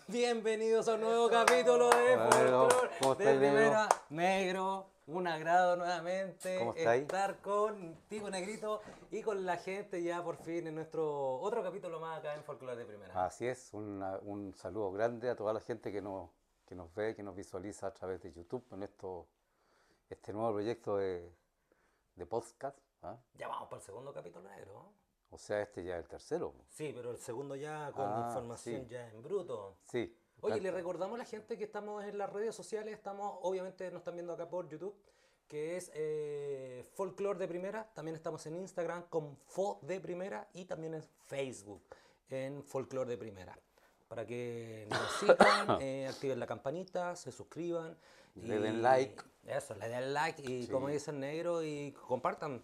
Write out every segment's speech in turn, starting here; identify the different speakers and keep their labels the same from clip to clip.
Speaker 1: Bienvenidos a un nuevo capítulo de
Speaker 2: Bueno,
Speaker 1: Folklore
Speaker 2: ¿cómo
Speaker 1: de
Speaker 2: estáis,
Speaker 1: Primera. Negro, un agrado nuevamente
Speaker 2: ¿Cómo estáis?
Speaker 1: estar contigo, Negrito, y con la gente ya por fin en nuestro otro capítulo más acá en Folklore de Primera.
Speaker 2: Así es, un saludo grande a toda la gente que nos ve, que nos visualiza a través de YouTube en este nuevo proyecto de podcast. ¿Ah?
Speaker 1: Ya vamos para el segundo capítulo, Negro.
Speaker 2: O sea, este ya es el tercero.
Speaker 1: Sí, pero el segundo ya con
Speaker 2: Ah,
Speaker 1: información
Speaker 2: sí,
Speaker 1: ya en bruto.
Speaker 2: sí.
Speaker 1: Oye, le recordamos a la gente que estamos en las redes sociales, obviamente nos están viendo acá por YouTube, que es Folklore de Primera, también estamos en Instagram con Fo de Primera y también en Facebook en Folklore de Primera. Para que nos sigan, activen la campanita, se suscriban
Speaker 2: Le den
Speaker 1: y
Speaker 2: like.
Speaker 1: eso, le den like y como
Speaker 2: Sí.
Speaker 1: dice el negro y compartan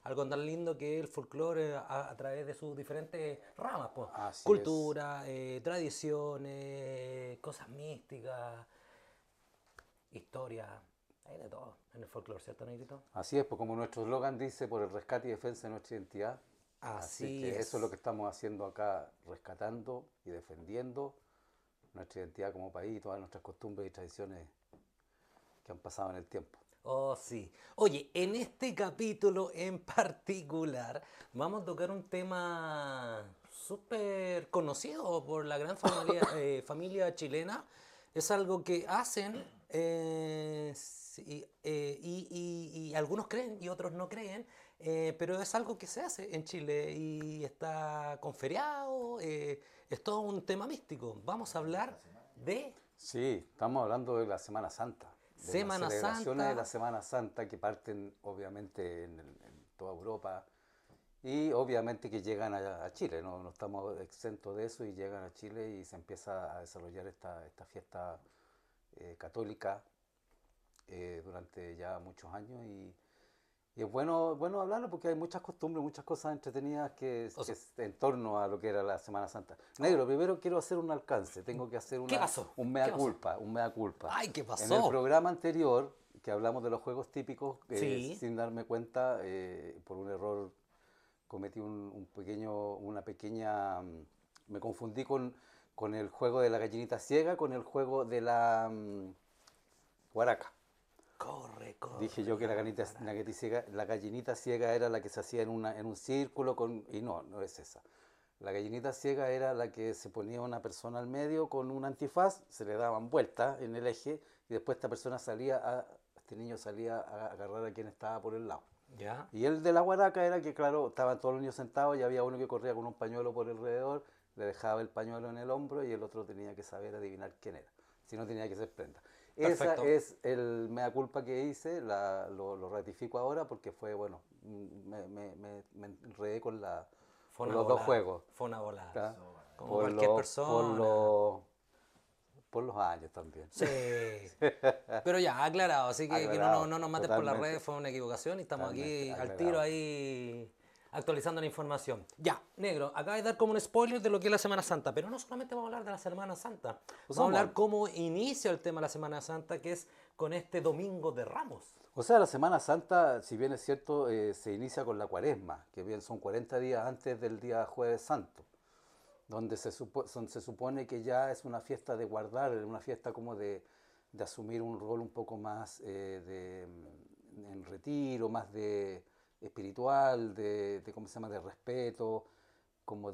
Speaker 1: algo tan lindo que es el folclore a través de sus diferentes ramas, pues.
Speaker 2: Así es.
Speaker 1: Cultura, tradiciones, cosas místicas, historia, hay de todo en el folclore, ¿cierto, Negrito?
Speaker 2: Así es, pues como nuestro eslogan dice, por el rescate y defensa de nuestra identidad. Así
Speaker 1: Así
Speaker 2: que eso es lo
Speaker 1: es.
Speaker 2: que estamos haciendo acá, rescatando y defendiendo nuestra identidad como país y todas nuestras costumbres y tradiciones que han pasado en el tiempo.
Speaker 1: Oh, sí. Oye, en este capítulo en particular vamos a tocar un tema súper conocido por la gran familia chilena. Es algo que hacen sí, y algunos creen y otros no creen, pero es algo que se hace en Chile y está con feriado, es todo un tema místico. Vamos a hablar de
Speaker 2: Sí, estamos hablando de la Semana Santa, de las
Speaker 1: Semana
Speaker 2: celebraciones de la
Speaker 1: Santa.
Speaker 2: Semana Santa que parten obviamente en toda Europa y obviamente que llegan a Chile, ¿no? No estamos exentos de eso y llegan a Chile y se empieza a desarrollar esta fiesta católica durante ya muchos años y es bueno hablarlo porque hay muchas costumbres, muchas cosas entretenidas
Speaker 1: O sea,
Speaker 2: en torno a lo que era la Semana Santa.
Speaker 1: oh,
Speaker 2: Negro, primero quiero hacer un alcance, tengo que hacer
Speaker 1: ¿qué pasó?
Speaker 2: un
Speaker 1: ¿Qué
Speaker 2: mea
Speaker 1: pasó?
Speaker 2: culpa, un mea culpa.
Speaker 1: Ay, ¿qué
Speaker 2: En el
Speaker 1: pasó?
Speaker 2: programa anterior, que hablamos de los juegos típicos,
Speaker 1: Sí.
Speaker 2: sin darme cuenta, por un error cometí una pequeña... me confundí con el juego de la gallinita ciega, con el juego de la guaraca.
Speaker 1: Corre,
Speaker 2: Dije
Speaker 1: corre,
Speaker 2: yo que
Speaker 1: la guaraca.
Speaker 2: la gallinita ciega era la que se hacía en un círculo y no, no es esa. La gallinita ciega era la que se ponía una persona al medio con un antifaz, se le daban vueltas en el eje y después este niño salía a agarrar a quien estaba por el lado.
Speaker 1: ¿Ya?
Speaker 2: Y el de la guaraca era que, claro, estaban todos los niños sentados y había uno que corría con un pañuelo por alrededor, le dejaba el pañuelo en el hombro y el otro tenía que saber adivinar quién era. Si no, tenía que ser prenda. Esa
Speaker 1: Perfecto.
Speaker 2: es el mea culpa que hice, lo ratifico ahora porque fue, bueno, me enredé
Speaker 1: Fue
Speaker 2: con
Speaker 1: una
Speaker 2: los dos
Speaker 1: volada.
Speaker 2: juegos.
Speaker 1: Fue una volada.
Speaker 2: ¿Tá?
Speaker 1: Como cualquier
Speaker 2: Por
Speaker 1: persona.
Speaker 2: por los años también.
Speaker 1: Sí. Pero ya, aclarado. Así que
Speaker 2: Aclarado,
Speaker 1: no nos mates por las redes.
Speaker 2: totalmente,
Speaker 1: Fue una equivocación y estamos
Speaker 2: totalmente
Speaker 1: aquí al tiro
Speaker 2: aclarado.
Speaker 1: ahí actualizando la información. Ya, negro, acaba de dar como un spoiler de lo que es la Semana Santa, pero no solamente vamos a hablar de la Semana Santa,
Speaker 2: O
Speaker 1: vamos
Speaker 2: sea,
Speaker 1: a hablar cómo inicia el tema de la Semana Santa, que es con este Domingo de Ramos.
Speaker 2: la Semana Santa, si bien es cierto, se inicia con la Cuaresma, que bien son 40 días antes del día Jueves Santo, donde se supone que ya es una fiesta de guardar, una fiesta como de asumir un rol un poco más en retiro, más de espiritual, ¿cómo se llama?, de respeto, como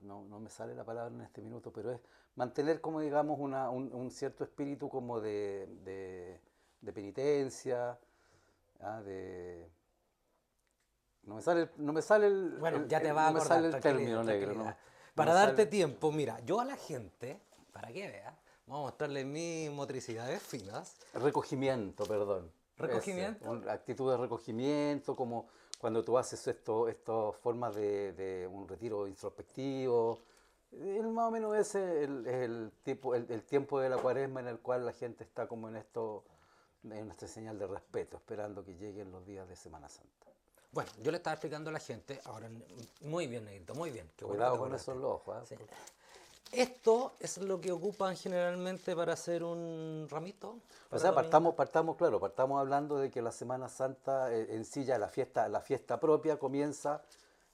Speaker 2: no me sale la palabra en este minuto, pero es mantener como digamos un cierto espíritu como de penitencia, ¿ah?
Speaker 1: Bueno, ya te vas a
Speaker 2: No me
Speaker 1: acordar,
Speaker 2: sale el
Speaker 1: tranquilidad,
Speaker 2: término negro,
Speaker 1: tranquilidad.
Speaker 2: no me
Speaker 1: Para darte
Speaker 2: sale.
Speaker 1: tiempo, mira, yo a la gente, para que vea, vamos a mostrarle mis motricidades finas.
Speaker 2: Recogimiento, perdón. Ese,
Speaker 1: Recogimiento.
Speaker 2: actitud de recogimiento, como cuando tú haces estas formas de un retiro introspectivo. Más o menos ese es el tiempo de la cuaresma en el cual la gente está como en esta señal de respeto, esperando que lleguen los días de Semana Santa.
Speaker 1: Bueno, yo le estaba explicando a la gente, ahora muy bien, Negrito, muy bien, qué bueno que te
Speaker 2: Cuidado con esos
Speaker 1: acordaste.
Speaker 2: ojos,
Speaker 1: Sí.
Speaker 2: ¿eh?
Speaker 1: Esto es lo que ocupan generalmente para hacer un ramito
Speaker 2: O
Speaker 1: para el
Speaker 2: sea,
Speaker 1: domingo.
Speaker 2: partamos hablando de que la Semana Santa en sí ya la fiesta propia comienza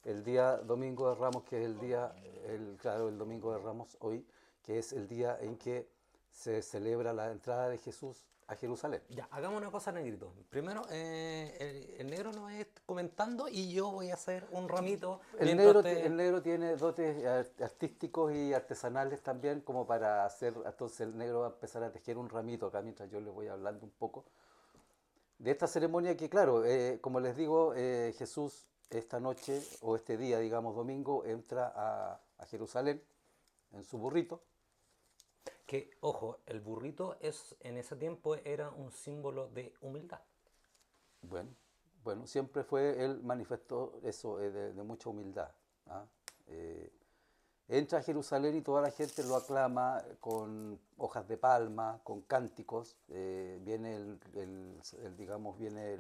Speaker 2: el día Domingo de Ramos, que es el día, claro, el Domingo de Ramos hoy, que es el día en que se celebra la entrada de Jesús a Jerusalén.
Speaker 1: Ya, hagamos una cosa, negrito. Primero, el negro nos es comentando y yo voy a hacer un ramito mientras
Speaker 2: El
Speaker 1: usted...
Speaker 2: negro tiene dotes artísticos y artesanales también, como para hacer, entonces el negro va a empezar a tejer un ramito acá mientras yo les voy hablando un poco de esta ceremonia que, claro, como les digo, Jesús esta noche o este día, digamos domingo, entra a Jerusalén en su burrito.
Speaker 1: Que, ojo, el burrito en ese tiempo era un símbolo de humildad.
Speaker 2: Bueno, bueno, siempre fue, él manifestó eso de mucha humildad. ¿Ah? Eh, Entra a Jerusalén y toda la gente lo aclama con hojas de palma, con cánticos. Viene digamos, viene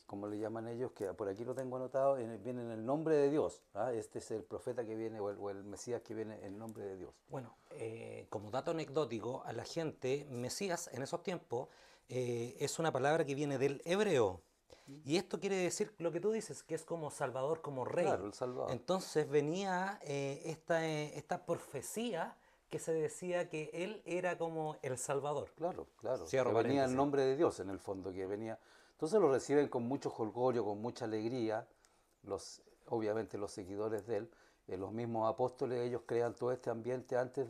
Speaker 2: ¿cómo le llaman ellos? Que por aquí lo tengo anotado, viene en el nombre de Dios. ¿Ah? Este es el profeta que viene, o el Mesías que viene en nombre de Dios.
Speaker 1: Bueno, como dato anecdótico, a la gente, Mesías en esos tiempos es una palabra que viene del hebreo. Y esto quiere decir lo que tú dices, que es como Salvador, como Rey.
Speaker 2: Claro, el Salvador.
Speaker 1: Entonces venía esta profecía que se decía que él era como el Salvador.
Speaker 2: Claro, claro, que
Speaker 1: Cierro
Speaker 2: venía en
Speaker 1: paréntesis.
Speaker 2: nombre de Dios en el fondo, que venía. Entonces lo reciben con mucho jolgorio, con mucha alegría, obviamente los seguidores de él, los mismos apóstoles, ellos crean todo este ambiente antes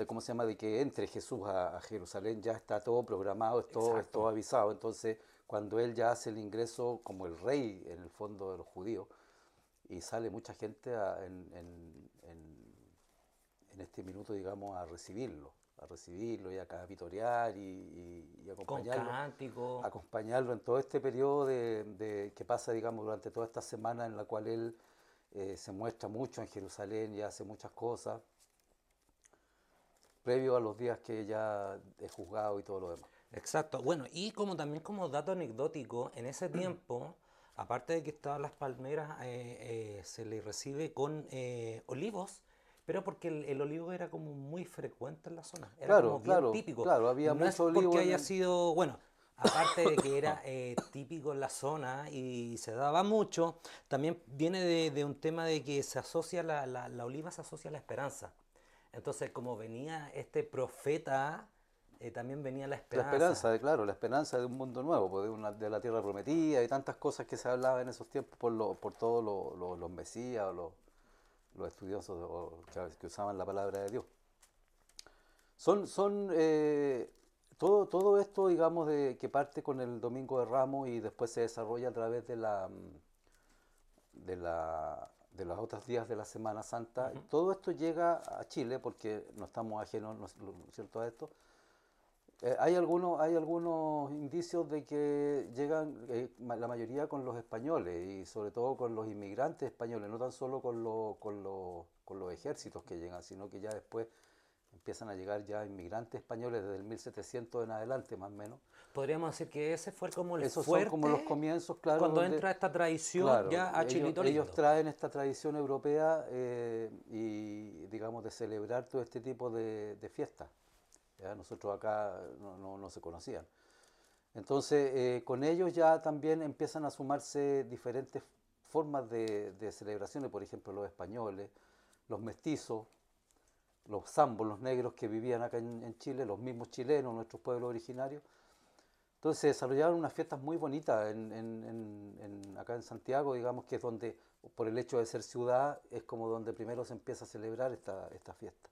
Speaker 2: ¿cómo se llama?, de que entre Jesús a Jerusalén, ya está todo programado, es todo
Speaker 1: Exacto.
Speaker 2: avisado. Entonces, cuando él ya hace el ingreso como el rey, en el fondo de los judíos, y sale mucha gente en este minuto, digamos, a recibirlo y a capitorear y
Speaker 1: Con cántico.
Speaker 2: acompañarlo en todo este periodo que pasa, digamos, durante toda esta semana en la cual él se muestra mucho en Jerusalén y hace muchas cosas, previo a los días que ya es juzgado y todo lo demás.
Speaker 1: Exacto. Bueno, y como también como dato anecdótico, en ese tiempo, aparte de que estaban las palmeras, se le recibe con olivos, pero porque el olivo era como muy frecuente en la zona, era
Speaker 2: Claro,
Speaker 1: como bien
Speaker 2: claro,
Speaker 1: típico.
Speaker 2: claro, había
Speaker 1: No es
Speaker 2: mucho
Speaker 1: porque
Speaker 2: olivo
Speaker 1: haya sido, bueno, aparte de que era típico en la zona y se daba mucho, también viene de un tema de que se asocia, la oliva se asocia a la esperanza. Entonces, como venía este profeta, también venía la
Speaker 2: la
Speaker 1: esperanza.
Speaker 2: esperanza, claro, la esperanza de un mundo nuevo, pues, de la tierra prometida y tantas cosas que se hablaban en esos tiempos por todos los mesías o los estudiosos que usaban la palabra de Dios. Todo esto, digamos, que parte con el Domingo de Ramos y después se desarrolla a través de los otros días de la Semana Santa.
Speaker 1: Ujú.
Speaker 2: Todo esto llega a Chile porque no estamos ajenos, ¿no es cierto?, a esto. Hay algunos indicios de que llegan la mayoría con los españoles y sobre todo con los inmigrantes españoles, no tan solo con los ejércitos que llegan, sino que ya después empiezan a llegar ya inmigrantes españoles desde el 1700 en adelante, más o menos.
Speaker 1: Podríamos decir que ese fue como el
Speaker 2: Esos son como los
Speaker 1: fuerte
Speaker 2: comienzos, claro,
Speaker 1: cuando
Speaker 2: donde,
Speaker 1: entra esta tradición
Speaker 2: claro,
Speaker 1: ya a Chilito
Speaker 2: ellos
Speaker 1: Lindo.
Speaker 2: traen esta tradición europea y, digamos, de celebrar todo este tipo de fiestas. ¿Ya? Nosotros acá no se conocían. Entonces, con ellos ya también empiezan a sumarse diferentes formas de celebraciones, por ejemplo, los españoles, los mestizos, los zambos, los negros que vivían acá en Chile, los mismos chilenos, nuestros pueblos originarios. Entonces se desarrollaron unas fiestas muy bonitas acá en Santiago, digamos que es donde, por el hecho de ser ciudad, es como donde primero se empieza a celebrar esta fiesta.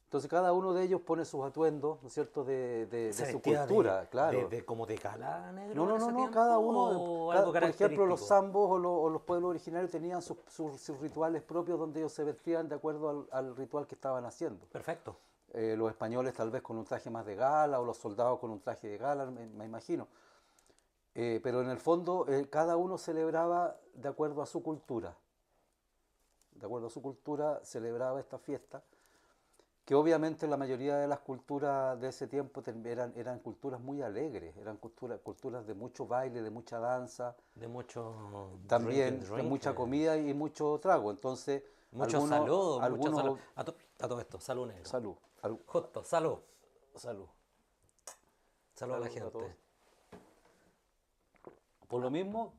Speaker 2: Entonces cada uno de ellos pone sus atuendos, ¿no es cierto?, de
Speaker 1: ¿Se
Speaker 2: su
Speaker 1: vestía
Speaker 2: cultura, claro.
Speaker 1: de como de gala
Speaker 2: No,
Speaker 1: negro en
Speaker 2: no, no,
Speaker 1: ese
Speaker 2: no,
Speaker 1: tiempo
Speaker 2: cada uno,
Speaker 1: o algo
Speaker 2: por ejemplo, los
Speaker 1: característico?
Speaker 2: zambos o los pueblos originarios tenían sus rituales propios donde ellos se vestían de acuerdo al ritual que estaban haciendo.
Speaker 1: Perfecto.
Speaker 2: Los españoles tal vez con un traje más de gala o los soldados con un traje de gala, me imagino. Pero en el fondo cada uno celebraba de acuerdo a su cultura. De acuerdo a su cultura celebraba esta fiesta, que obviamente la mayoría de las culturas de ese tiempo eran culturas muy alegres, eran culturas de mucho baile, de mucha danza,
Speaker 1: De mucho drinking,
Speaker 2: también de mucha comida y mucho trago. Entonces,
Speaker 1: mucho salud, mucho salud.
Speaker 2: algunos,
Speaker 1: A todo esto, salud negro.
Speaker 2: salud,
Speaker 1: Justo, salud.
Speaker 2: salud,
Speaker 1: Salud a la
Speaker 2: salud a todos.
Speaker 1: gente.
Speaker 2: Por lo mismo,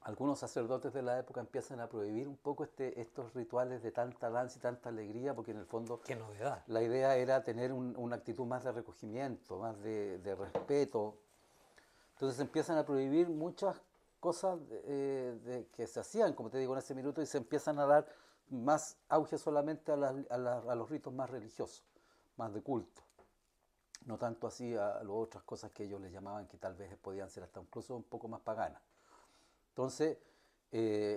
Speaker 2: algunos sacerdotes de la época empiezan a prohibir un poco estos rituales de tanta danza y tanta alegría, porque en el fondo
Speaker 1: Qué novedad.
Speaker 2: la idea era tener una actitud más de recogimiento, más de respeto. Entonces empiezan a prohibir muchas cosas que se hacían, como te digo, en ese minuto, y se empiezan a dar más auge solamente a los ritos más religiosos, más de culto. No tanto así a las otras cosas que ellos les llamaban, que tal vez podían ser hasta incluso un poco más paganas. Entonces,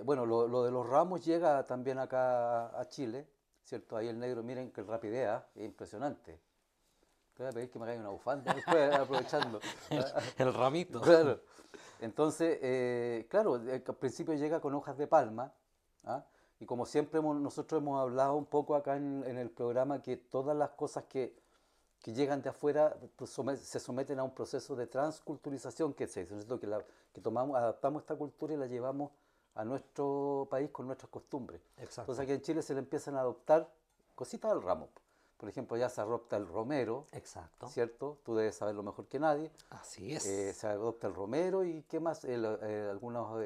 Speaker 2: bueno, lo de los ramos llega también acá a Chile, ¿cierto? Ahí el negro, miren que rapidea, es impresionante. Te voy a pedir que me hagáis una bufanda después, aprovechando.
Speaker 1: El ramito.
Speaker 2: Claro. Entonces, claro, al principio llega con hojas de palma, ¿ah? Y como siempre nosotros hemos hablado un poco acá en el programa, que todas las cosas que llegan de afuera pues, se someten a un proceso de transculturización que se dice, que tomamos, adaptamos esta cultura y la llevamos a nuestro país con nuestras costumbres.
Speaker 1: Exacto.
Speaker 2: Entonces aquí en Chile se le empiezan a adoptar cositas del ramo. Por ejemplo, ya se adopta el romero,
Speaker 1: Exacto.
Speaker 2: ¿cierto? Tú debes saberlo mejor que nadie.
Speaker 1: Así es.
Speaker 2: Se adopta el romero y ¿qué más? Algunos,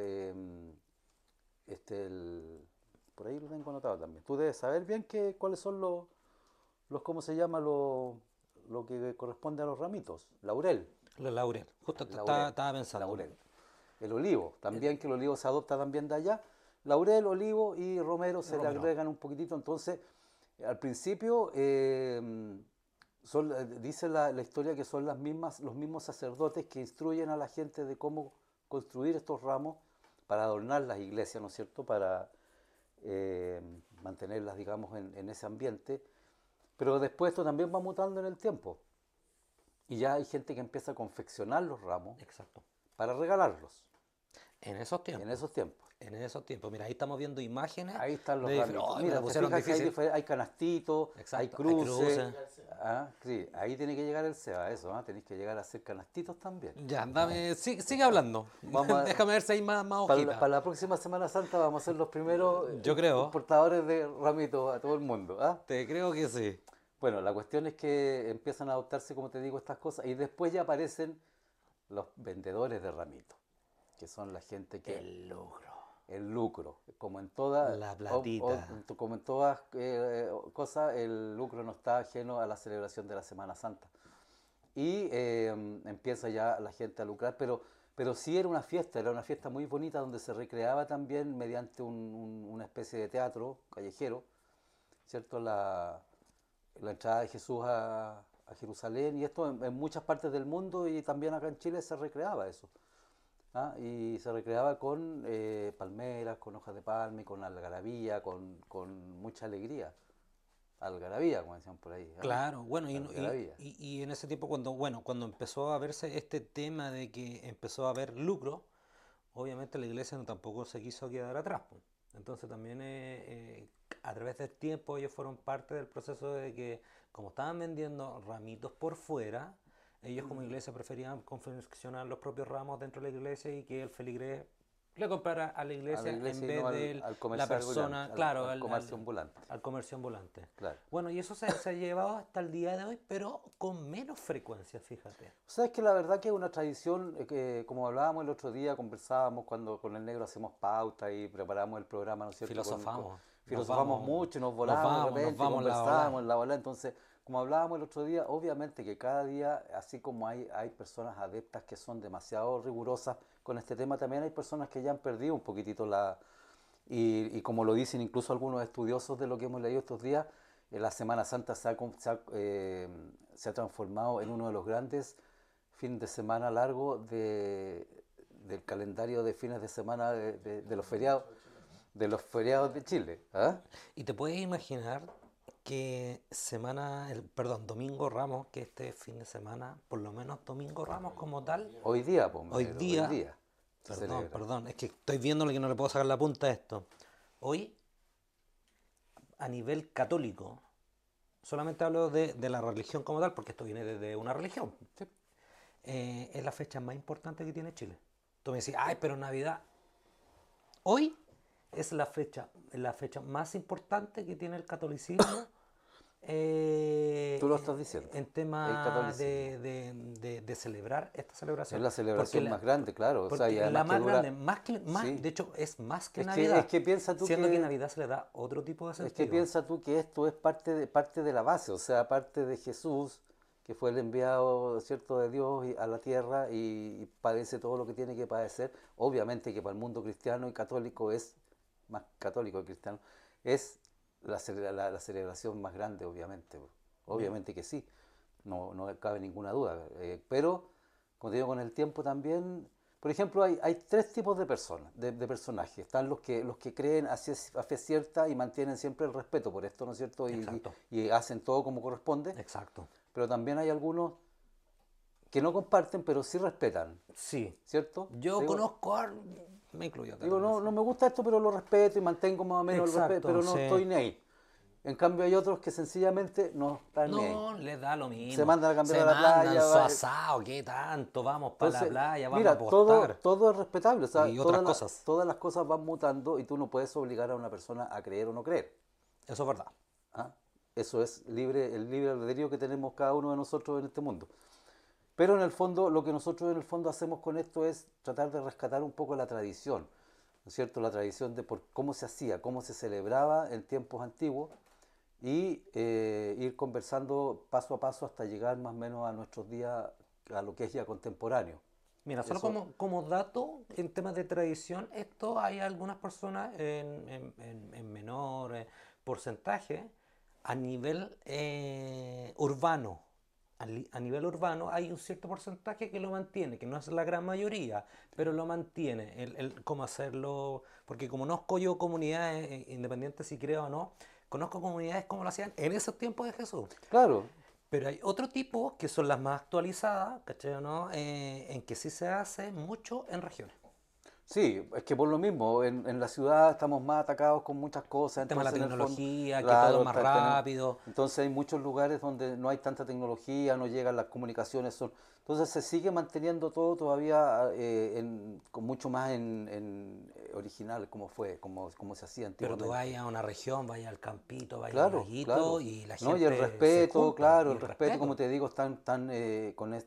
Speaker 2: por ahí lo tengo anotado también. Tú debes saber bien cuáles son ¿cómo se llama? Lo que corresponde a los ramitos. Laurel.
Speaker 1: La laurel. Justo
Speaker 2: Laurel,
Speaker 1: estaba pensando.
Speaker 2: laurel. El olivo, también que el olivo se adopta también de allá. Laurel, olivo y romero se le agregan un poquitito. Entonces, al principio dice la historia que son los mismos sacerdotes que instruyen a la gente de cómo construir estos ramos para adornar las iglesias, ¿no es cierto? Para mantenerlas, digamos, en ese ambiente. Pero después esto también va mutando en el tiempo. Y ya hay gente que empieza a confeccionar los ramos.
Speaker 1: Exacto.
Speaker 2: Para regalarlos.
Speaker 1: En esos tiempos.
Speaker 2: En esos tiempos.
Speaker 1: En esos tiempos. Mira, ahí estamos viendo imágenes.
Speaker 2: Ahí están los ramitos.
Speaker 1: Oh,
Speaker 2: mira, te fijas que hay canastitos, hay cruces. Sí, ahí tiene que llegar el SEBA, eso, tenéis que llegar a hacer canastitos también.
Speaker 1: Ya, sigue hablando. Déjame ver si hay más hojitas.
Speaker 2: Para la próxima Semana Santa vamos a ser los primeros
Speaker 1: Yo creo.
Speaker 2: portadores de ramitos a todo el mundo.
Speaker 1: Te creo que sí.
Speaker 2: Bueno, la cuestión es que empiezan a adoptarse, como te digo, estas cosas y después ya aparecen los vendedores de ramitos, que son la gente que... El lucro. Como en todas...
Speaker 1: La platita.
Speaker 2: Como en todas cosas, el lucro no está ajeno a la celebración de la Semana Santa. Y empieza ya la gente a lucrar, pero sí era una fiesta muy bonita donde se recreaba también mediante una especie de teatro callejero, ¿cierto? La entrada de Jesús a Jerusalén, y esto en muchas partes del mundo y también acá en Chile se recreaba eso. Y se recreaba con palmeras, con hojas de palma, y con algarabía, con mucha alegría. Algarabía, como decían por ahí.
Speaker 1: Claro, bueno, y en ese tiempo cuando empezó a verse este tema de que empezó a haber lucro, obviamente la iglesia tampoco se quiso quedar atrás. Entonces también a través del tiempo ellos fueron parte del proceso de que, como estaban vendiendo ramitos por fuera, ellos como iglesia preferían confeccionar los propios ramos dentro de la iglesia y que el feligrés le comprara a la iglesia en vez de la persona, claro,
Speaker 2: al comercio ambulante.
Speaker 1: Al comercio ambulante.
Speaker 2: Claro.
Speaker 1: Bueno, y eso se ha llevado hasta el día de hoy, pero con menos frecuencia, fíjate.
Speaker 2: Sabes que la verdad que es una tradición que, como hablábamos el otro día, conversábamos cuando con el negro hacemos pauta y preparamos el programa, ¿no es cierto? Filosofamos mucho, nos volamos de repente, conversábamos en la bola. Entonces, como hablábamos el otro día, obviamente que cada día, así como hay personas adeptas que son demasiado rigurosas con este tema, también hay personas que ya han perdido un poquitito y como lo dicen incluso algunos estudiosos de lo que hemos leído estos días, la Semana Santa se ha transformado en uno de los grandes fines de semana largos del calendario de fines de semana de los feriados de Chile.
Speaker 1: Y te puedes imaginar que Domingo Ramos, que este fin de semana, por lo menos Domingo Ramos como tal.
Speaker 2: Hoy día.
Speaker 1: Perdón, es que estoy viéndole que no le puedo sacar la punta a esto. Hoy, a nivel católico, solamente hablo de la religión como tal, porque esto viene desde una religión. ¿Sí? Es la fecha más importante que tiene Chile. Tú me decís, pero Navidad. Hoy es la fecha más importante que tiene el catolicismo
Speaker 2: Tú lo estás diciendo.
Speaker 1: en
Speaker 2: El
Speaker 1: tema
Speaker 2: catolicismo.
Speaker 1: de celebrar esta
Speaker 2: Es
Speaker 1: celebración.
Speaker 2: la
Speaker 1: Porque
Speaker 2: celebración más grande, claro. O sea, y
Speaker 1: porque la
Speaker 2: además que
Speaker 1: más
Speaker 2: dura.
Speaker 1: grande,
Speaker 2: Sí.
Speaker 1: de hecho, es más que
Speaker 2: Es
Speaker 1: Navidad,
Speaker 2: que piensa tú
Speaker 1: siendo que
Speaker 2: que.
Speaker 1: Navidad se le da otro tipo de
Speaker 2: Es que
Speaker 1: sentido.
Speaker 2: piensa tú que esto es parte de la base, o sea, parte de Jesús, que fue el enviado, ¿cierto?, de Dios a la tierra y padece todo lo que tiene que padecer. Obviamente que para el mundo cristiano y católico es, más católico que cristiano, es la celebración más grande, obviamente.
Speaker 1: Mira,
Speaker 2: Obviamente que sí, no cabe ninguna duda. Pero, como te digo, con el tiempo también, por ejemplo, hay tres tipos de personas, de personajes. Están los que creen a fe cierta y mantienen siempre el respeto por esto, ¿no es cierto?
Speaker 1: exacto,
Speaker 2: Y hacen todo como corresponde.
Speaker 1: exacto.
Speaker 2: Pero también hay algunos que no comparten, pero sí respetan,
Speaker 1: Sí,
Speaker 2: ¿cierto?
Speaker 1: yo conozco me incluyo acá
Speaker 2: Digo,
Speaker 1: también,
Speaker 2: no,
Speaker 1: sí.
Speaker 2: no me gusta esto, pero lo respeto y mantengo más o menos el respeto,
Speaker 1: Exacto,
Speaker 2: pero no
Speaker 1: sí.
Speaker 2: estoy ni ahí. En cambio hay otros que sencillamente no están ni ahí.
Speaker 1: No, les da lo
Speaker 2: Se
Speaker 1: mismo.
Speaker 2: mandan a cambiar
Speaker 1: Se
Speaker 2: a la
Speaker 1: mandan
Speaker 2: playa.
Speaker 1: su asado, ¿qué tanto? Vamos para la
Speaker 2: Entonces,
Speaker 1: playa, vamos a
Speaker 2: mira, todo,
Speaker 1: apostar.
Speaker 2: todo es respetable, o sea,
Speaker 1: Y otras cosas.
Speaker 2: todas las cosas van mutando y tú no puedes obligar a una persona a creer o no creer.
Speaker 1: Eso es verdad.
Speaker 2: ¿Ah? Eso es el libre albedrío que tenemos cada uno de nosotros en este mundo. Pero en el fondo, lo que nosotros en el fondo hacemos con esto es tratar de rescatar un poco la tradición, ¿no es cierto? La tradición de por cómo se hacía, cómo se celebraba en tiempos antiguos y ir conversando paso a paso hasta llegar más o menos a nuestros días, a lo que es ya contemporáneo.
Speaker 1: Mira, solo
Speaker 2: Eso,
Speaker 1: como dato, en temas de tradición, esto hay algunas personas en menor porcentaje a nivel urbano. A nivel urbano hay un cierto porcentaje que lo mantiene, que no es la gran mayoría, pero lo mantiene. Cómo hacerlo, porque como conozco yo comunidades independientes, si creo o no, conozco comunidades como lo hacían en esos tiempos de Jesús.
Speaker 2: claro,
Speaker 1: Pero hay otro tipo que son las más actualizadas, ¿cachai o no? En que sí se hace mucho en regiones.
Speaker 2: sí, es que por lo mismo, en la ciudad estamos más atacados con muchas cosas,
Speaker 1: El tema de la
Speaker 2: entonces en el fondo,
Speaker 1: tecnología, que todo es
Speaker 2: claro,
Speaker 1: más rápido.
Speaker 2: entonces hay muchos lugares donde no hay tanta tecnología, no llegan las comunicaciones, entonces se sigue manteniendo todo todavía con mucho más original, como fue, como se hacía
Speaker 1: Pero tú
Speaker 2: antiguamente.
Speaker 1: vayas a una región, vayas al campito, vayas al
Speaker 2: Claro,
Speaker 1: laguito
Speaker 2: claro.
Speaker 1: y la
Speaker 2: ¿No? Y el
Speaker 1: gente se
Speaker 2: respeto,
Speaker 1: junta.
Speaker 2: claro,
Speaker 1: Y
Speaker 2: el
Speaker 1: el
Speaker 2: respeto, como
Speaker 1: respeto.
Speaker 2: te digo, están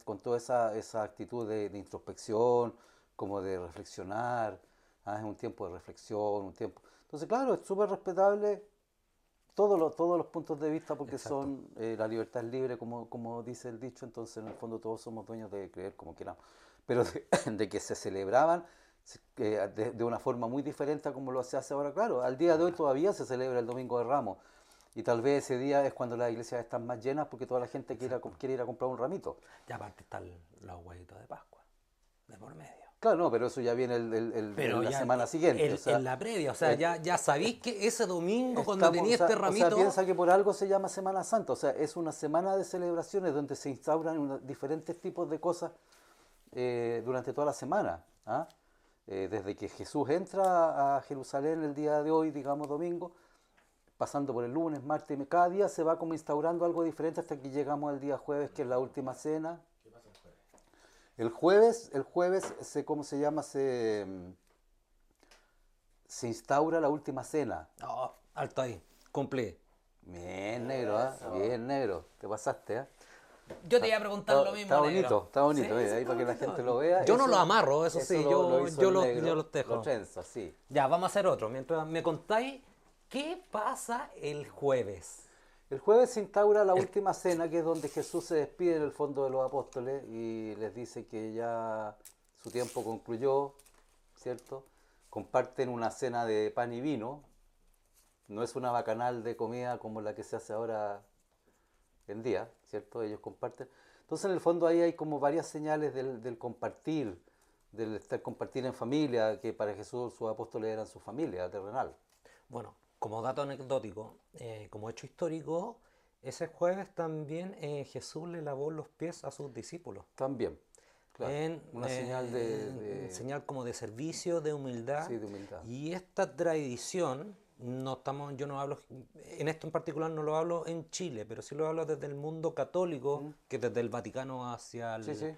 Speaker 2: con toda esa actitud de introspección, como de reflexionar. Es un tiempo de reflexión, un tiempo. Entonces, claro, es súper respetable todos los puntos de vista porque
Speaker 1: Exacto.
Speaker 2: son, la libertad es libre, como dice el dicho, entonces en el fondo todos somos dueños de creer como queramos. Pero de que se celebraban de una forma muy diferente a como lo se hace ahora, claro, al día de hoy todavía se celebra el Domingo de Ramos. Y tal vez ese día es cuando las iglesias están más llenas porque toda la gente
Speaker 1: Exacto.
Speaker 2: quiere ir a comprar un ramito.
Speaker 1: Y aparte están los huevitos de Pascua, de por medio.
Speaker 2: Claro, no, pero eso ya viene
Speaker 1: Pero
Speaker 2: en la
Speaker 1: ya
Speaker 2: semana siguiente. O
Speaker 1: en
Speaker 2: sea,
Speaker 1: la previa, o sea,
Speaker 2: eh,
Speaker 1: ya sabéis que ese domingo cuando
Speaker 2: estamos,
Speaker 1: tenía este
Speaker 2: o sea,
Speaker 1: ramito,
Speaker 2: piensa que por algo se llama Semana Santa. O sea, es una semana de celebraciones donde se instauran diferentes tipos de cosas durante toda la semana. ¿Ah? Desde que Jesús entra a Jerusalén el día de hoy, digamos domingo, pasando por el lunes, martes, cada día se va como instaurando algo diferente hasta que llegamos al día jueves, que es la última cena. El jueves ¿cómo se llama? Se instaura la última cena.
Speaker 1: oh, alto ahí, cumplí.
Speaker 2: Bien negro, ¿ah? Bien negro, te pasaste, ¿ah?
Speaker 1: Yo te iba a preguntar lo
Speaker 2: Está
Speaker 1: mismo, negro.
Speaker 2: bonito, está
Speaker 1: Sí,
Speaker 2: bonito,
Speaker 1: sí,
Speaker 2: ahí
Speaker 1: está
Speaker 2: para que la
Speaker 1: bonito.
Speaker 2: gente lo vea.
Speaker 1: Yo no lo amarro, eso
Speaker 2: Eso
Speaker 1: sí,
Speaker 2: lo hizo el
Speaker 1: yo
Speaker 2: negro,
Speaker 1: los
Speaker 2: lo
Speaker 1: tejo.
Speaker 2: trenza, sí.
Speaker 1: Ya, vamos a hacer otro. Mientras me contáis, ¿qué pasa el jueves?
Speaker 2: El jueves se instaura la
Speaker 1: El-
Speaker 2: última cena, que es donde Jesús se despide en el fondo de los apóstoles y les dice que ya su tiempo concluyó, ¿cierto? Comparten una cena de pan y vino, no es una bacanal de comida como la que se hace ahora en día, ¿cierto? Ellos comparten. Entonces, en el fondo ahí hay como varias señales del compartir, del estar compartir en familia, que para Jesús sus apóstoles eran su familia terrenal.
Speaker 1: Bueno, como dato anecdótico, como hecho histórico, ese jueves también Jesús le lavó los pies a sus discípulos.
Speaker 2: También, claro,
Speaker 1: En,
Speaker 2: una señal de,
Speaker 1: en
Speaker 2: de
Speaker 1: señal como de servicio, de humildad.
Speaker 2: sí, de humildad.
Speaker 1: Y esta tradición, no estamos, yo no hablo, en esto en particular no lo hablo en Chile, pero sí lo hablo desde el mundo católico,
Speaker 2: ¿Mm?
Speaker 1: que desde el Vaticano hacia
Speaker 2: Sí, sí,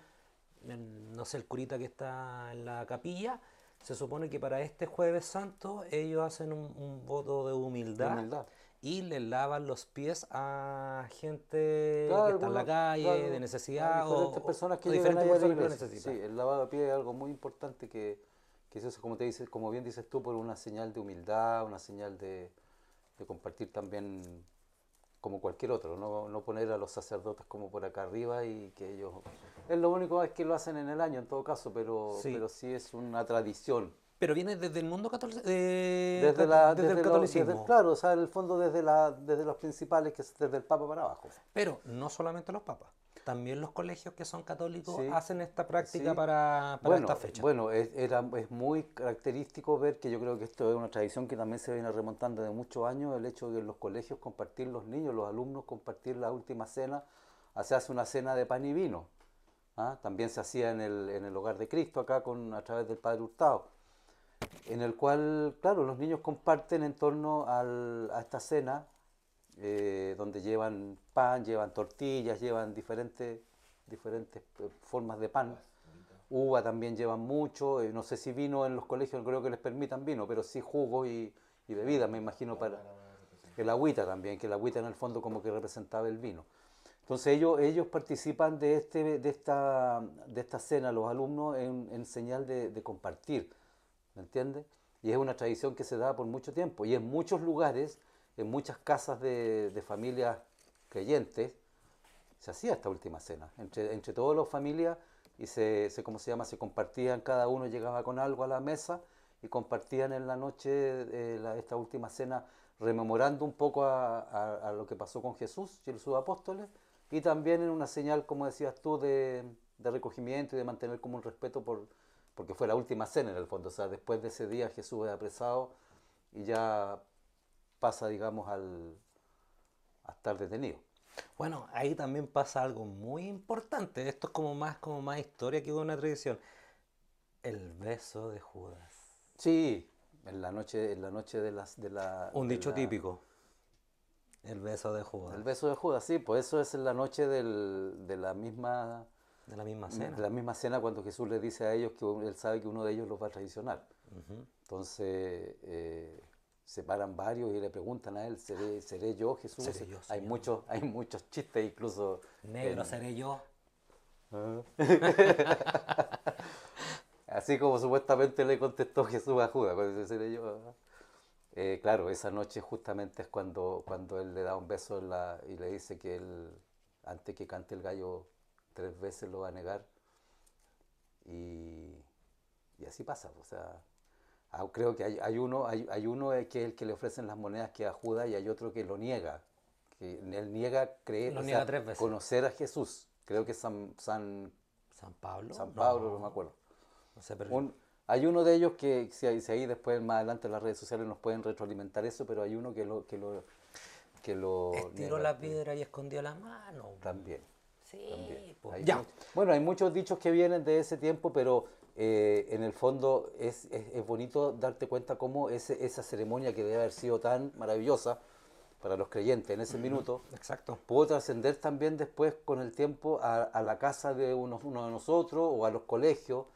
Speaker 1: no sé, el curita que está en la capilla. Se supone que para este Jueves Santo ellos hacen un voto de
Speaker 2: de
Speaker 1: humildad
Speaker 2: humildad.
Speaker 1: y le lavan los pies a gente que
Speaker 2: Claro,
Speaker 1: está en la calle, de
Speaker 2: claro, a
Speaker 1: necesidad,
Speaker 2: diferentes personas que
Speaker 1: o
Speaker 2: llegan
Speaker 1: diferentes
Speaker 2: ahí a la
Speaker 1: personas que lo
Speaker 2: iglesia. Sí,
Speaker 1: necesitan.
Speaker 2: el lavado de pies es algo muy importante que es eso, como te dices, como bien dices tú, por una señal de humildad, una señal de compartir también como cualquier otro, no poner a los sacerdotes como por acá arriba y que ellos... Es lo único es que lo hacen en el año en todo caso,
Speaker 1: Sí,
Speaker 2: pero sí es una tradición.
Speaker 1: pero viene desde el mundo católico, desde el catolicismo.
Speaker 2: Claro, o sea, en el fondo desde los principales, que es desde el Papa para abajo.
Speaker 1: Pero no solamente los papas, también los colegios que son católicos
Speaker 2: Sí,
Speaker 1: hacen esta práctica
Speaker 2: sí.
Speaker 1: para esta fecha.
Speaker 2: Bueno, es muy característico ver que yo creo que esto es una tradición que también se viene remontando de muchos años, el hecho de que en los colegios compartir los niños, los alumnos compartir la última cena, se hace una cena de pan y vino. ¿Ah? También se hacía en el Hogar de Cristo acá a través del Padre Hurtado, en el cual, claro, los niños comparten en torno a esta cena, donde llevan pan, llevan tortillas, llevan diferentes formas de pan. Uva también llevan mucho, no sé si vino en los colegios, no creo que les permitan vino, pero sí jugos y bebidas, me imagino, para el agüita también, que el agüita en el fondo como que representaba el vino. Entonces ellos participan de esta cena, los alumnos, en señal de compartir, ¿me entiendes? Y es una tradición que se da por mucho tiempo. Y en muchos lugares, en muchas casas de familias creyentes, se hacía esta última cena. Entre todas las familias, y ¿cómo se llama? Se compartían, cada uno llegaba con algo a la mesa y compartían en la noche esta última cena, rememorando un poco a lo que pasó con Jesús y sus apóstoles, y también en una señal, como decías tú, de recogimiento y de mantener como un respeto porque fue la última cena en el fondo. O sea, después de ese día Jesús es apresado y ya pasa, digamos, a estar detenido.
Speaker 1: Bueno, ahí también pasa algo muy importante. Esto es como más historia que una tradición. El beso de Judas.
Speaker 2: Sí, en la noche
Speaker 1: Un dicho típico. El beso de
Speaker 2: del
Speaker 1: Judas.
Speaker 2: beso de Judas, sí, pues eso es en la noche
Speaker 1: De la misma
Speaker 2: de
Speaker 1: cena.
Speaker 2: la misma cena cuando Jesús les dice a ellos que él sabe que uno de ellos los va a traicionar.
Speaker 1: Ujú.
Speaker 2: Entonces se paran varios y le preguntan a él, ¿seré yo Jesús?
Speaker 1: Seré yo, Señor.
Speaker 2: Hay muchos chistes incluso
Speaker 1: Negro
Speaker 2: en...
Speaker 1: seré yo.
Speaker 2: Ah. Así como supuestamente le contestó Jesús a Judas, cuando dice, "Seré yo". Claro, esa noche justamente es cuando él le da un beso y le dice que él, antes que cante el gallo, 3 veces lo va a negar. Y, y así pasa. O sea, creo que hay uno que es el que le ofrecen las monedas, que a Judas, y hay otro que lo niega. Que él niega creer,
Speaker 1: Lo
Speaker 2: o
Speaker 1: niega
Speaker 2: sea,
Speaker 1: 3 veces.
Speaker 2: conocer a Jesús. Creo que es
Speaker 1: ¿San Pablo?
Speaker 2: San Pablo, no me
Speaker 1: No.
Speaker 2: acuerdo.
Speaker 1: No sé, pero
Speaker 2: Hay uno de ellos que, si ahí después más adelante en las redes sociales nos pueden retroalimentar eso, pero hay uno que lo
Speaker 1: estiró
Speaker 2: niega
Speaker 1: la piedra y escondió la mano.
Speaker 2: también. También.
Speaker 1: Sí, pues.
Speaker 2: Hay
Speaker 1: Ya.
Speaker 2: bueno, hay muchos dichos que vienen de ese tiempo, pero en el fondo es bonito darte cuenta cómo esa ceremonia, que debe haber sido tan maravillosa para los creyentes en ese minuto,
Speaker 1: Exacto.
Speaker 2: pudo trascender también después con el tiempo a la casa de uno de nosotros o a los colegios,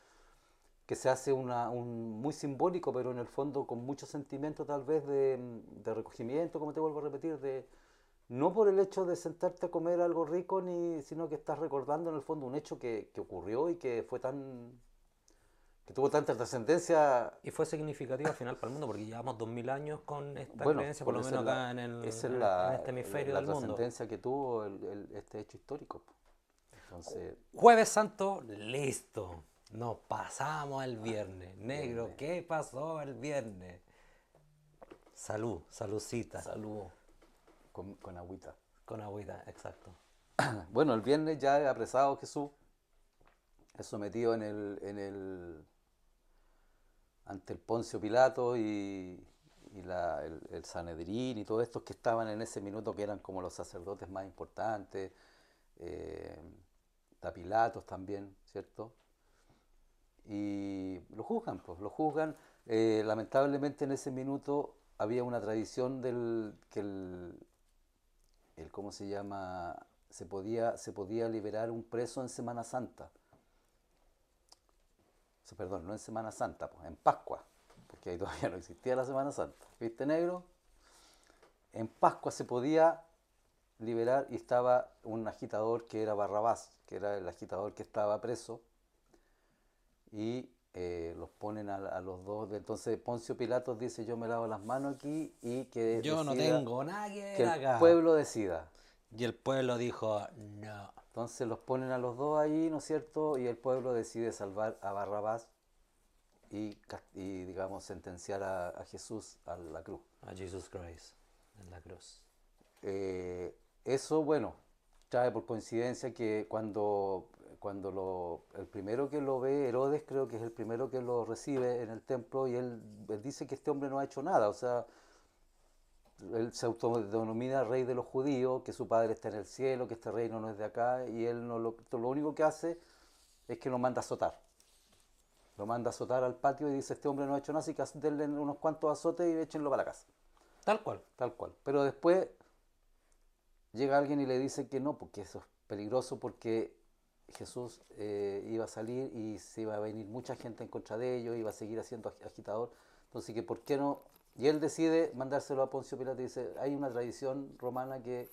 Speaker 2: que se hace muy simbólico, pero en el fondo con mucho sentimiento tal vez de recogimiento, como te vuelvo a repetir, no por el hecho de sentarte a comer algo rico, sino que estás recordando en el fondo un hecho que ocurrió y que tuvo tanta trascendencia.
Speaker 1: Y fue significativo al final para el mundo, porque llevamos 2000 años con esta
Speaker 2: Bueno,
Speaker 1: creencia, por
Speaker 2: por
Speaker 1: lo
Speaker 2: esa
Speaker 1: menos
Speaker 2: es
Speaker 1: acá
Speaker 2: esa es
Speaker 1: en este hemisferio
Speaker 2: la
Speaker 1: del mundo.
Speaker 2: trascendencia que tuvo este hecho histórico. Entonces,
Speaker 1: Jueves Santo, listo. Nos pasamos al viernes. Negro,
Speaker 2: viernes,
Speaker 1: ¿qué pasó el viernes? Salud, saludcita.
Speaker 2: salud con agüita.
Speaker 1: Con agüita, exacto.
Speaker 2: Bueno, el viernes ya apresado Jesús, es sometido ante el Poncio Pilato y el Sanedrín y todos estos que estaban en ese minuto, que eran como los sacerdotes más importantes, eh, está Pilatos también, ¿cierto? Y lo juzgan, pues, lo juzgan. Lamentablemente en ese minuto había una tradición que ¿cómo se llama? Se podía liberar un preso en Semana Santa. Perdón, no en Semana Santa, pues, en Pascua, porque ahí todavía no existía la Semana Santa. ¿Viste, negro? en Pascua se podía liberar y estaba un agitador que era Barrabás, que era el agitador que estaba preso, y los ponen a los dos. Entonces Poncio Pilatos dice, yo me lavo las manos aquí y que
Speaker 1: Yo no
Speaker 2: decida,
Speaker 1: tengo nada que
Speaker 2: que
Speaker 1: ver
Speaker 2: el
Speaker 1: acá.
Speaker 2: pueblo decida.
Speaker 1: Y el pueblo dijo, no.
Speaker 2: Entonces los ponen a los dos ahí, ¿no es cierto? Y el pueblo decide salvar a Barrabás y digamos, sentenciar a Jesús a la cruz.
Speaker 1: A Jesus Christ en la cruz.
Speaker 2: Eso, bueno, trae por coincidencia que el primero que lo ve, Herodes, creo que es el primero que lo recibe en el templo, y él dice que este hombre no ha hecho nada, o sea, él se autodenomina rey de los judíos, que su padre está en el cielo, que este reino no es de acá, y él no lo único que hace es que lo manda a azotar. Lo manda a azotar al patio y dice, este hombre no ha hecho nada, así que denle unos cuantos azotes y échenlo para la casa.
Speaker 1: Tal cual.
Speaker 2: Tal cual. Pero después llega alguien y le dice que no, porque eso es peligroso, porque Jesús iba a salir y se iba a venir mucha gente en contra de ellos, iba a seguir haciendo agitador. Entonces, que ¿por qué no? Y él decide mandárselo a Poncio Pilato y dice, hay una tradición romana que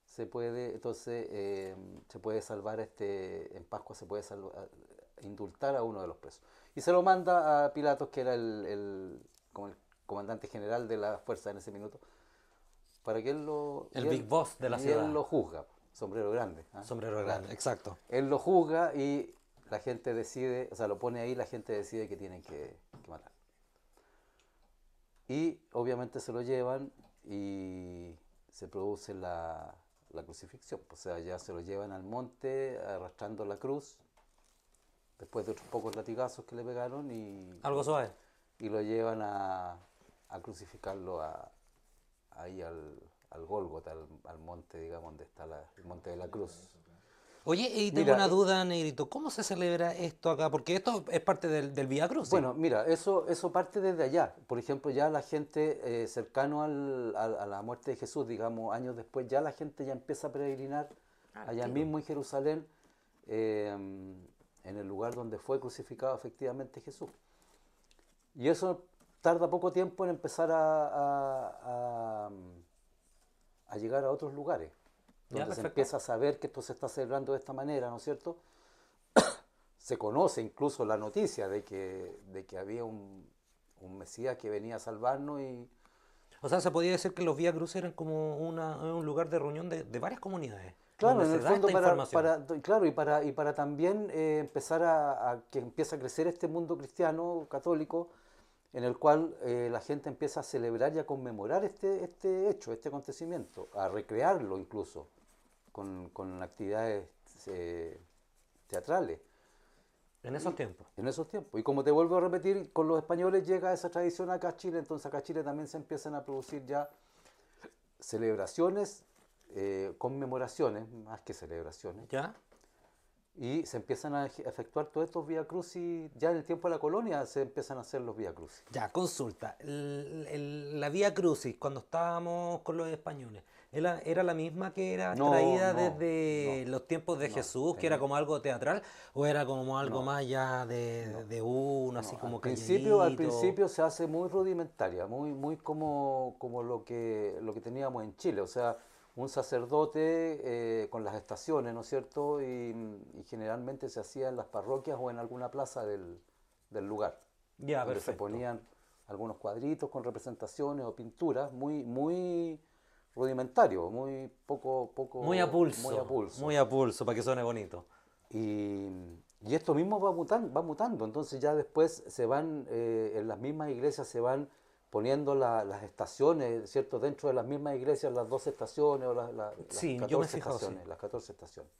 Speaker 2: se puede, entonces se puede salvar en Pascua se puede indultar a uno de los presos. Y se lo manda a Pilatos, que era como el comandante general de la fuerza en ese minuto, para que
Speaker 1: El Big Boss de la ciudad.
Speaker 2: él lo juzga, sombrero grande. ¿Ah?
Speaker 1: Sombrero grande, exacto.
Speaker 2: Él lo juzga y la gente decide, o sea, lo pone ahí, la gente decide que tienen que matar. Y obviamente se lo llevan y se produce la crucifixión. O sea, ya se lo llevan al monte arrastrando la cruz, después de otros pocos latigazos que le pegaron,
Speaker 1: Algo suave.
Speaker 2: y lo llevan a crucificarlo ahí al Gólgota, al monte, digamos, donde está el monte de la cruz.
Speaker 1: Oye, y tengo
Speaker 2: Mira,
Speaker 1: una duda, Negrito. ¿Cómo se celebra esto acá? Porque esto es parte del Vía Crucis.
Speaker 2: bueno, mira, eso parte desde allá. Por ejemplo, ya la gente cercano a la muerte de Jesús, digamos, años después, ya la gente ya empieza a peregrinar allá
Speaker 1: tiro.
Speaker 2: mismo en Jerusalén, en el lugar donde fue crucificado efectivamente Jesús. Y eso tarda poco tiempo en empezar a llegar a otros lugares,
Speaker 1: Ya,
Speaker 2: donde se
Speaker 1: perfecto.
Speaker 2: empieza a saber que esto se está celebrando de esta manera, ¿no es cierto? Se conoce incluso la noticia de que había un Mesías que venía a salvarnos y
Speaker 1: O sea, se podría decir que los Vía Crucis eran como un lugar de reunión de varias comunidades,
Speaker 2: claro,
Speaker 1: donde
Speaker 2: en
Speaker 1: se
Speaker 2: el
Speaker 1: da
Speaker 2: fondo
Speaker 1: esta información.
Speaker 2: claro, y para también empezar a que empiece a crecer este mundo cristiano, católico, en el cual la gente empieza a celebrar y a conmemorar este hecho, este acontecimiento, a recrearlo incluso con actividades teatrales.
Speaker 1: En esos tiempos.
Speaker 2: En esos tiempos. Y como te vuelvo a repetir, con los españoles llega esa tradición acá a Chile, entonces acá a Chile también se empiezan a producir ya celebraciones, conmemoraciones, más que celebraciones,
Speaker 1: ¿Ya?
Speaker 2: y se empiezan a efectuar todos estos Vía Crucis, ya en el tiempo de la colonia se empiezan a hacer los Vía Crucis.
Speaker 1: Ya, consulta. La Vía Crucis, cuando estábamos con los españoles, ¿era la misma que era
Speaker 2: No,
Speaker 1: traída
Speaker 2: no,
Speaker 1: desde
Speaker 2: no,
Speaker 1: los tiempos de
Speaker 2: no,
Speaker 1: Jesús, que era como algo teatral, o era como algo
Speaker 2: no,
Speaker 1: más ya
Speaker 2: no.
Speaker 1: de uno, así
Speaker 2: No,
Speaker 1: como
Speaker 2: al
Speaker 1: calladito?
Speaker 2: principio se hace muy rudimentaria, muy como lo que teníamos en Chile, o sea, un sacerdote con las estaciones, ¿no es cierto? Y generalmente se hacía en las parroquias o en alguna plaza del lugar,
Speaker 1: Ya,
Speaker 2: donde se
Speaker 1: perfecto.
Speaker 2: ponían algunos cuadritos con representaciones o pinturas muy rudimentarios,
Speaker 1: Muy a
Speaker 2: muy a pulso.
Speaker 1: muy a pulso, para que suene bonito.
Speaker 2: Y, y esto mismo va mutando, entonces ya después se van, en las mismas iglesias se van poniendo las estaciones, ¿cierto? Dentro de las mismas iglesias las 12 estaciones o las
Speaker 1: Sí, yo me he
Speaker 2: 14
Speaker 1: fijado, sí.
Speaker 2: estaciones, las 14 estaciones.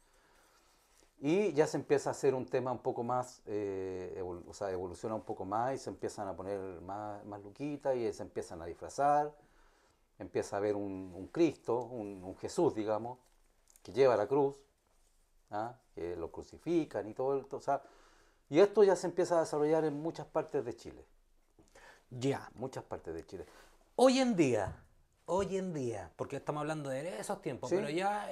Speaker 2: Y ya se empieza a hacer un tema un poco más, o sea, evoluciona un poco más y se empiezan a poner más luquitas y se empiezan a disfrazar, empieza a haber un Cristo, un Jesús, digamos, que lleva la cruz, ¿ah? Que lo crucifican y todo, o sea, y esto ya se empieza a desarrollar en muchas partes de Chile,
Speaker 1: Ya.
Speaker 2: muchas partes de Chile.
Speaker 1: Hoy en día, porque estamos hablando de esos tiempos, pero
Speaker 2: ¿Sí?
Speaker 1: ya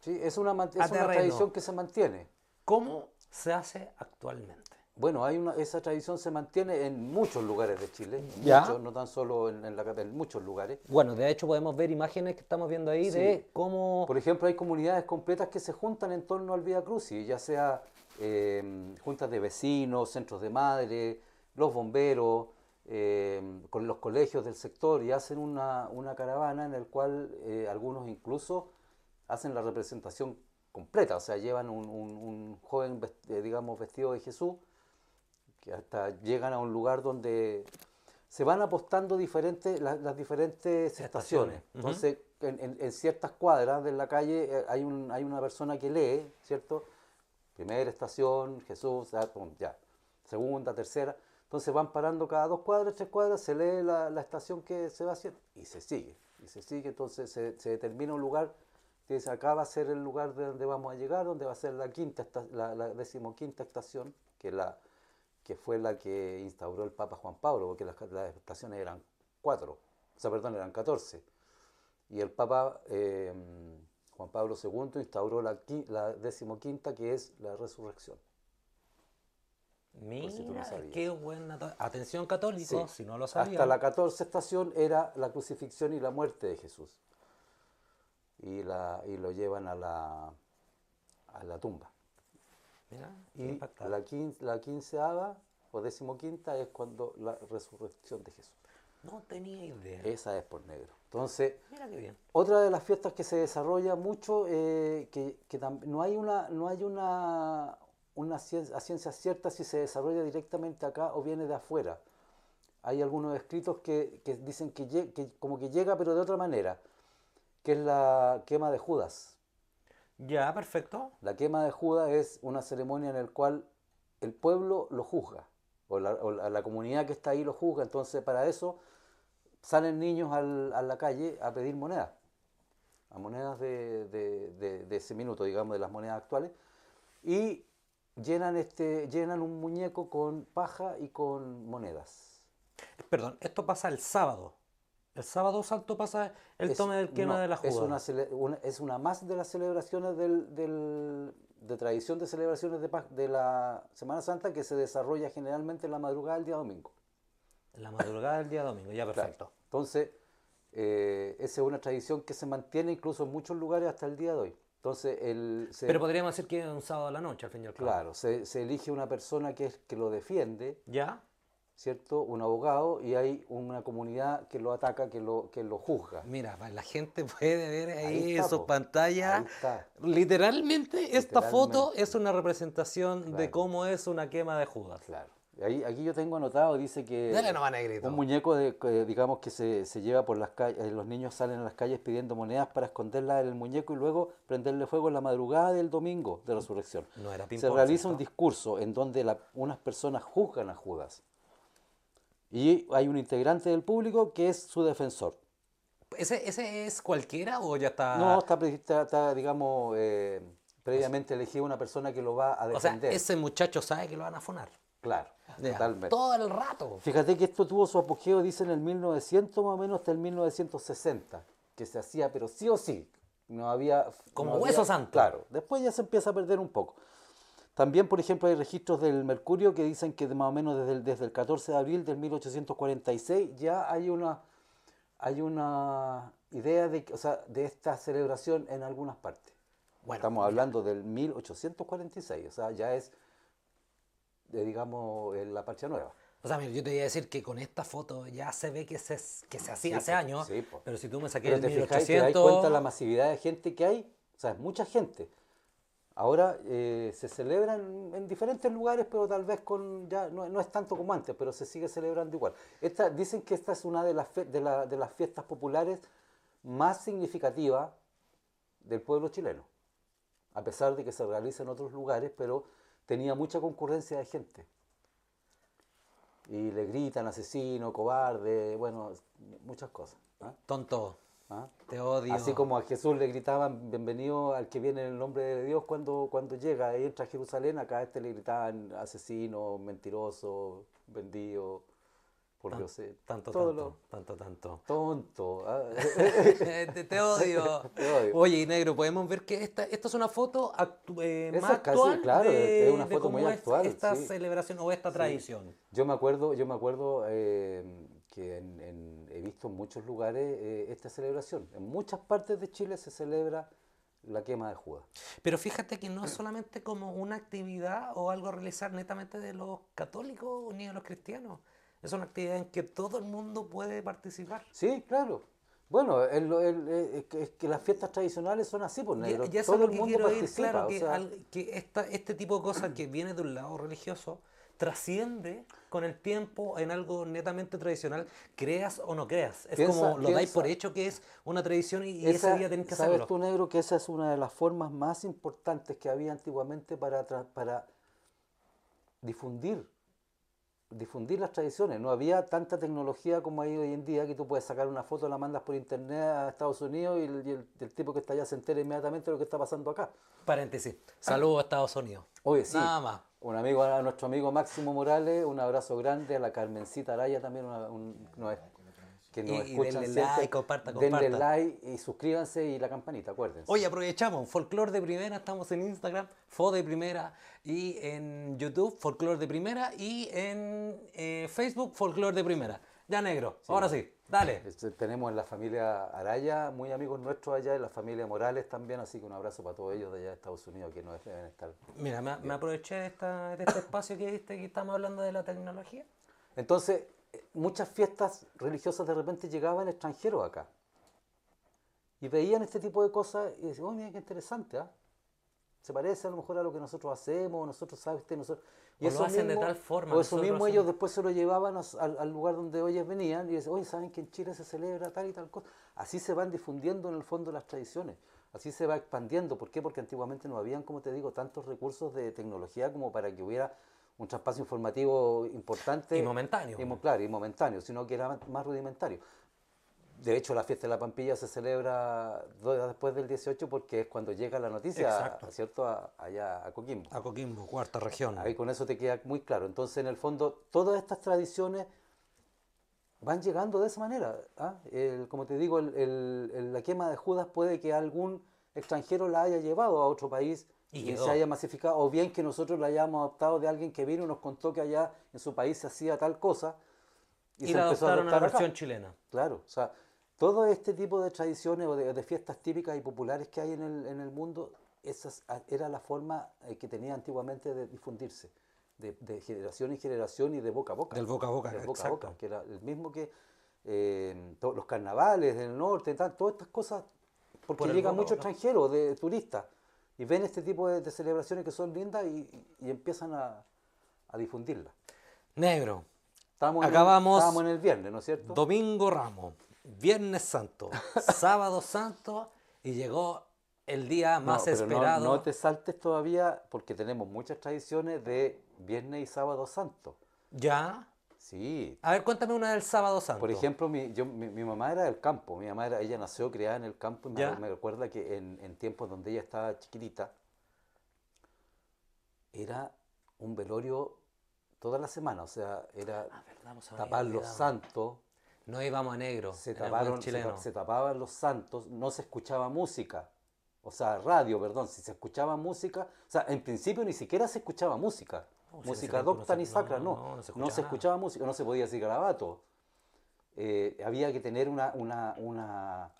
Speaker 2: Sí, es una
Speaker 1: a
Speaker 2: tradición
Speaker 1: terreno,
Speaker 2: que se mantiene.
Speaker 1: ¿cómo se hace actualmente?
Speaker 2: Bueno, esa tradición se mantiene en muchos lugares de Chile,
Speaker 1: Ya.
Speaker 2: muchos, no tan solo en la capital, en muchos lugares.
Speaker 1: Bueno, de hecho podemos ver imágenes que estamos viendo ahí
Speaker 2: Sí,
Speaker 1: de cómo...
Speaker 2: por ejemplo, hay comunidades completas que se juntan en torno al Vía Crucis, ya sea juntas de vecinos, centros de madre, los bomberos, con los colegios del sector, y hacen una caravana en el cual algunos incluso hacen la representación completa, o sea, llevan un joven, digamos, vestido de Jesús, que hasta llegan a un lugar donde se van apostando las diferentes estaciones.
Speaker 1: Estaciones. Ujú.
Speaker 2: Entonces, en ciertas cuadras de la calle hay una persona que lee, ¿cierto? Primera estación, Jesús, pum, ya. Segunda, tercera. Entonces van parando cada 2 cuadras, 3 cuadras, se lee la estación que se va haciendo y se sigue. Y se sigue, entonces se determina un lugar que dice, acá va a ser el lugar de donde vamos a llegar, donde va a ser la 15ª estación, que fue la que instauró el Papa Juan Pablo, porque las estaciones eran 4, o sea, perdón, eran 14. Y el Papa Juan Pablo II instauró la 15ª, que es la resurrección, por si tú no
Speaker 1: Mira,
Speaker 2: sabías.
Speaker 1: qué buena... Atención católico,
Speaker 2: Sí,
Speaker 1: si no lo
Speaker 2: hasta la
Speaker 1: sabían.
Speaker 2: 14 estación era la crucifixión y la muerte de Jesús. Y lo llevan a la tumba.
Speaker 1: Mira, qué
Speaker 2: Y
Speaker 1: impactante.
Speaker 2: la 15ª o 15ª es cuando la resurrección de Jesús.
Speaker 1: No tenía idea.
Speaker 2: Esa es por negro. Entonces,
Speaker 1: Mira qué bien.
Speaker 2: otra de las fiestas que se desarrolla mucho, no hay a ciencia cierta si se desarrolla directamente acá o viene de afuera. Hay algunos escritos que dicen que como que llega pero de otra manera, que es la quema de Judas.
Speaker 1: Ya, perfecto.
Speaker 2: La quema de Judas es una ceremonia en la cual el pueblo lo juzga, o la comunidad que está ahí lo juzga, entonces para eso salen niños a la calle a pedir monedas, a monedas de ese minuto, digamos, de las monedas actuales, y llenan un muñeco con paja y con monedas.
Speaker 1: Perdón, esto pasa el sábado. El sábado santo pasa el tome del quema
Speaker 2: No,
Speaker 1: de la Judas.
Speaker 2: es una más de las celebraciones de tradición de celebraciones de la Semana Santa que se desarrolla generalmente en la madrugada del día domingo.
Speaker 1: La madrugada del día domingo, ya
Speaker 2: Claro.
Speaker 1: perfecto.
Speaker 2: Entonces, esa es una tradición que se mantiene incluso en muchos lugares hasta el día de hoy. Entonces,
Speaker 1: Pero podríamos decir que es un sábado a la noche, al fin y al cabo.
Speaker 2: claro, se elige una persona que lo defiende,
Speaker 1: ¿Ya?
Speaker 2: ¿cierto? Un abogado, y hay una comunidad que lo ataca, que lo juzga.
Speaker 1: Mira, la gente puede ver
Speaker 2: Ahí
Speaker 1: ahí en
Speaker 2: está,
Speaker 1: sus
Speaker 2: po. Ahí
Speaker 1: pantallas.
Speaker 2: está,
Speaker 1: Literalmente, esta foto es
Speaker 2: literalmente.
Speaker 1: una representación de
Speaker 2: Claro,
Speaker 1: cómo es una quema de Judas.
Speaker 2: claro. Aquí yo tengo anotado, dice
Speaker 1: Dale
Speaker 2: que
Speaker 1: nomás,
Speaker 2: un
Speaker 1: negrito.
Speaker 2: muñeco, digamos, que se lleva por las calles, los niños salen a las calles pidiendo monedas para esconderlas en el muñeco y luego prenderle fuego en la madrugada del domingo de resurrección.
Speaker 1: No era
Speaker 2: Se
Speaker 1: ping-pong,
Speaker 2: realiza un
Speaker 1: ¿cierto?
Speaker 2: discurso en donde unas personas juzgan a Judas y hay un integrante del público que es su defensor.
Speaker 1: ¿Ese es cualquiera o ya
Speaker 2: No,
Speaker 1: está?
Speaker 2: digamos,
Speaker 1: O sea,
Speaker 2: previamente elegida una persona que lo va a defender.
Speaker 1: ese muchacho sabe que lo van a funar.
Speaker 2: Claro,
Speaker 1: Ya,
Speaker 2: totalmente.
Speaker 1: todo el rato.
Speaker 2: Fíjate que esto tuvo su apogeo, dice, en el 1900 más o menos hasta el 1960, que se hacía, pero sí o sí. No había, no
Speaker 1: Como
Speaker 2: había,
Speaker 1: hueso santo.
Speaker 2: claro, después ya se empieza a perder un poco. También, por ejemplo, hay registros del Mercurio que dicen que más o menos desde el 14 de abril del 1846 ya hay una idea o sea, de esta celebración en algunas partes.
Speaker 1: Bueno,
Speaker 2: Estamos
Speaker 1: mira.
Speaker 2: hablando del 1846, o sea, ya es, digamos, la Parcha Nueva.
Speaker 1: O sea, mira, yo te voy a decir que con esta foto ya se ve que se hacía
Speaker 2: Sí,
Speaker 1: hace
Speaker 2: pues,
Speaker 1: años,
Speaker 2: sí, pues.
Speaker 1: pero si tú me saqué
Speaker 2: Pero
Speaker 1: el
Speaker 2: te fijáis, te dais cuenta la
Speaker 1: 1800,
Speaker 2: masividad de gente que hay, o sea, es mucha gente. Ahora se celebra en diferentes lugares, pero tal vez ya no es tanto como antes, pero se sigue celebrando igual. Dicen que esta es una de las fiestas populares más significativas del pueblo chileno, a pesar de que se realiza en otros lugares, pero tenía mucha concurrencia de gente. Y le gritan asesino, cobarde, bueno, muchas cosas. ¿Ah?
Speaker 1: tonto,
Speaker 2: ¿Ah?
Speaker 1: te
Speaker 2: Así
Speaker 1: odio.
Speaker 2: como a Jesús le gritaban bienvenido al que viene en el nombre de Dios cuando llega y entra a Jerusalén, acá a este le gritaban asesino, mentiroso, vendido. por Dios,
Speaker 1: Tanto,
Speaker 2: todo
Speaker 1: tanto,
Speaker 2: lo
Speaker 1: tanto, tanto.
Speaker 2: tonto.
Speaker 1: Te odio.
Speaker 2: Te odio.
Speaker 1: Oye, negro, podemos ver que esta es una foto
Speaker 2: Esa
Speaker 1: más
Speaker 2: es casi,
Speaker 1: actual
Speaker 2: claro, es una
Speaker 1: de
Speaker 2: foto muy
Speaker 1: cómo es
Speaker 2: actual,
Speaker 1: esta
Speaker 2: sí.
Speaker 1: celebración o esta
Speaker 2: Sí,
Speaker 1: tradición.
Speaker 2: yo me acuerdo que he visto en muchos lugares esta celebración. En muchas partes de Chile se celebra la quema de Judas.
Speaker 1: Pero fíjate que no es solamente como una actividad o algo a realizar netamente de los católicos ni de los cristianos. Es una actividad en que todo el mundo puede participar.
Speaker 2: Sí, claro. Bueno, es que las fiestas tradicionales son así, por
Speaker 1: Y,
Speaker 2: negro.
Speaker 1: y eso es
Speaker 2: Todo
Speaker 1: lo
Speaker 2: el
Speaker 1: que
Speaker 2: mundo
Speaker 1: quiero ir, claro,
Speaker 2: participa, o sea,
Speaker 1: que este tipo de cosas que viene de un lado religioso trasciende con el tiempo en algo netamente tradicional, creas o no creas. Es como
Speaker 2: piensa,
Speaker 1: lo dais por
Speaker 2: piensa,
Speaker 1: hecho que es una tradición y ese día tenéis que
Speaker 2: ¿sabes
Speaker 1: hacerlo.
Speaker 2: tú, negro, que esa es una de las formas más importantes que había antiguamente para difundir las tradiciones. No había tanta tecnología como hay hoy en día que tú puedes sacar una foto, la mandas por internet a Estados Unidos y el tipo que está allá se entera inmediatamente de lo que está pasando acá.
Speaker 1: Paréntesis. Saludos a Estados Unidos.
Speaker 2: Oye, sí,
Speaker 1: Nada más.
Speaker 2: a nuestro amigo Máximo Morales, un abrazo grande, a la Carmencita Araya también, que nos
Speaker 1: Y
Speaker 2: escuchan
Speaker 1: denle like,
Speaker 2: siempre.
Speaker 1: comparta,
Speaker 2: Denle
Speaker 1: comparta.
Speaker 2: like y suscríbanse y la campanita, acuérdense.
Speaker 1: Oye, aprovechamos, Folklore de Primera, estamos en Instagram, Fo de Primera, y en YouTube, Folklore de Primera, y en Facebook, Folklore de Primera. Ya negro, ahora
Speaker 2: Sí.
Speaker 1: sí, dale.
Speaker 2: Tenemos en la familia Araya, muy amigos nuestros allá, en la familia Morales también, así que un abrazo para todos ellos de allá de Estados Unidos que nos deben estar
Speaker 1: Mira, me
Speaker 2: viendo.
Speaker 1: aproveché de este espacio que viste que estamos hablando de la tecnología.
Speaker 2: Entonces, muchas fiestas religiosas de repente llegaban extranjeros acá y veían este tipo de cosas y decían, oh, mira qué interesante, ¿ah? Se parece a lo mejor a lo que nosotros hacemos, nosotros, ¿sabes? Nosotros... Y
Speaker 1: O lo
Speaker 2: eso
Speaker 1: hacen de
Speaker 2: mismo,
Speaker 1: tal forma,
Speaker 2: o eso
Speaker 1: nosotros
Speaker 2: mismo ellos
Speaker 1: hacemos...
Speaker 2: después se lo llevaban al lugar donde ellos venían y decían, oye, ¿saben que en Chile se celebra tal y tal cosa? Así se van difundiendo en el fondo las tradiciones, así se va expandiendo. ¿Por qué? Porque antiguamente no habían, como te digo, tantos recursos de tecnología como para que hubiera un traspaso informativo
Speaker 1: Y
Speaker 2: importante
Speaker 1: momentáneo.
Speaker 2: claro, y momentáneo, sino que era más rudimentario. De hecho, la fiesta de la Pampilla se celebra 2 días después del 18 porque es cuando llega la noticia,
Speaker 1: Exacto.
Speaker 2: ¿cierto?, allá a Coquimbo.
Speaker 1: A Coquimbo, cuarta región.
Speaker 2: Ahí con eso te queda muy claro. Entonces, en el fondo, todas estas tradiciones van llegando de esa manera. ¿Ah? Como te digo, la quema de Judas puede que algún extranjero la haya llevado a otro país
Speaker 1: Y
Speaker 2: y se
Speaker 1: quedó.
Speaker 2: haya masificado, o bien que nosotros la hayamos adoptado de alguien que vino y nos contó que allá en su país se hacía tal cosa y
Speaker 1: Y
Speaker 2: se
Speaker 1: la
Speaker 2: empezó a
Speaker 1: adoptaron a la
Speaker 2: adoptar acá.
Speaker 1: versión chilena.
Speaker 2: Claro, o sea, todo este tipo de tradiciones o de fiestas típicas y populares que hay en el mundo, era la forma que tenía antiguamente de difundirse, de generación en generación y de boca a boca.
Speaker 1: Del boca a boca,
Speaker 2: De boca a boca,
Speaker 1: exacto.
Speaker 2: que era el mismo que los carnavales del norte, todas estas cosas, porque
Speaker 1: Por el
Speaker 2: llegan
Speaker 1: boca a
Speaker 2: muchos
Speaker 1: boca.
Speaker 2: extranjeros, de turistas, y ven este tipo de celebraciones que son lindas y empiezan a difundirlas.
Speaker 1: Negro,
Speaker 2: Estábamos
Speaker 1: acabamos
Speaker 2: en el viernes, ¿no es cierto?
Speaker 1: Domingo Ramos, Viernes Santo, Sábado Santo y llegó el día más
Speaker 2: No, pero no
Speaker 1: esperado.
Speaker 2: te saltes todavía porque tenemos muchas tradiciones de Viernes y Sábado Santo.
Speaker 1: ¿Ya?
Speaker 2: Sí.
Speaker 1: A ver, cuéntame una del Sábado
Speaker 2: Por
Speaker 1: Santo.
Speaker 2: ejemplo, mi mamá era del campo. Ella nació criada en el campo y
Speaker 1: ¿Ya?
Speaker 2: me recuerda que en tiempos donde ella estaba chiquitita, era un velorio toda la semana. O sea, era
Speaker 1: Ah, verdad, pues se me había
Speaker 2: tapar los
Speaker 1: olvidado.
Speaker 2: santos,
Speaker 1: No íbamos a negro
Speaker 2: se
Speaker 1: en el buen
Speaker 2: taparon,
Speaker 1: chileno.
Speaker 2: se tapaban los santos, no se escuchaba música. O sea, radio, perdón, si se escuchaba música, o sea, en principio ni siquiera se escuchaba música,
Speaker 1: No, si en ese
Speaker 2: música
Speaker 1: tiempo no
Speaker 2: docta
Speaker 1: se,
Speaker 2: ni
Speaker 1: no,
Speaker 2: sacra,
Speaker 1: no,
Speaker 2: no,
Speaker 1: no, no se
Speaker 2: no
Speaker 1: escuchaba
Speaker 2: se
Speaker 1: nada.
Speaker 2: escuchaba música, no se podía decir garabato. Había que tener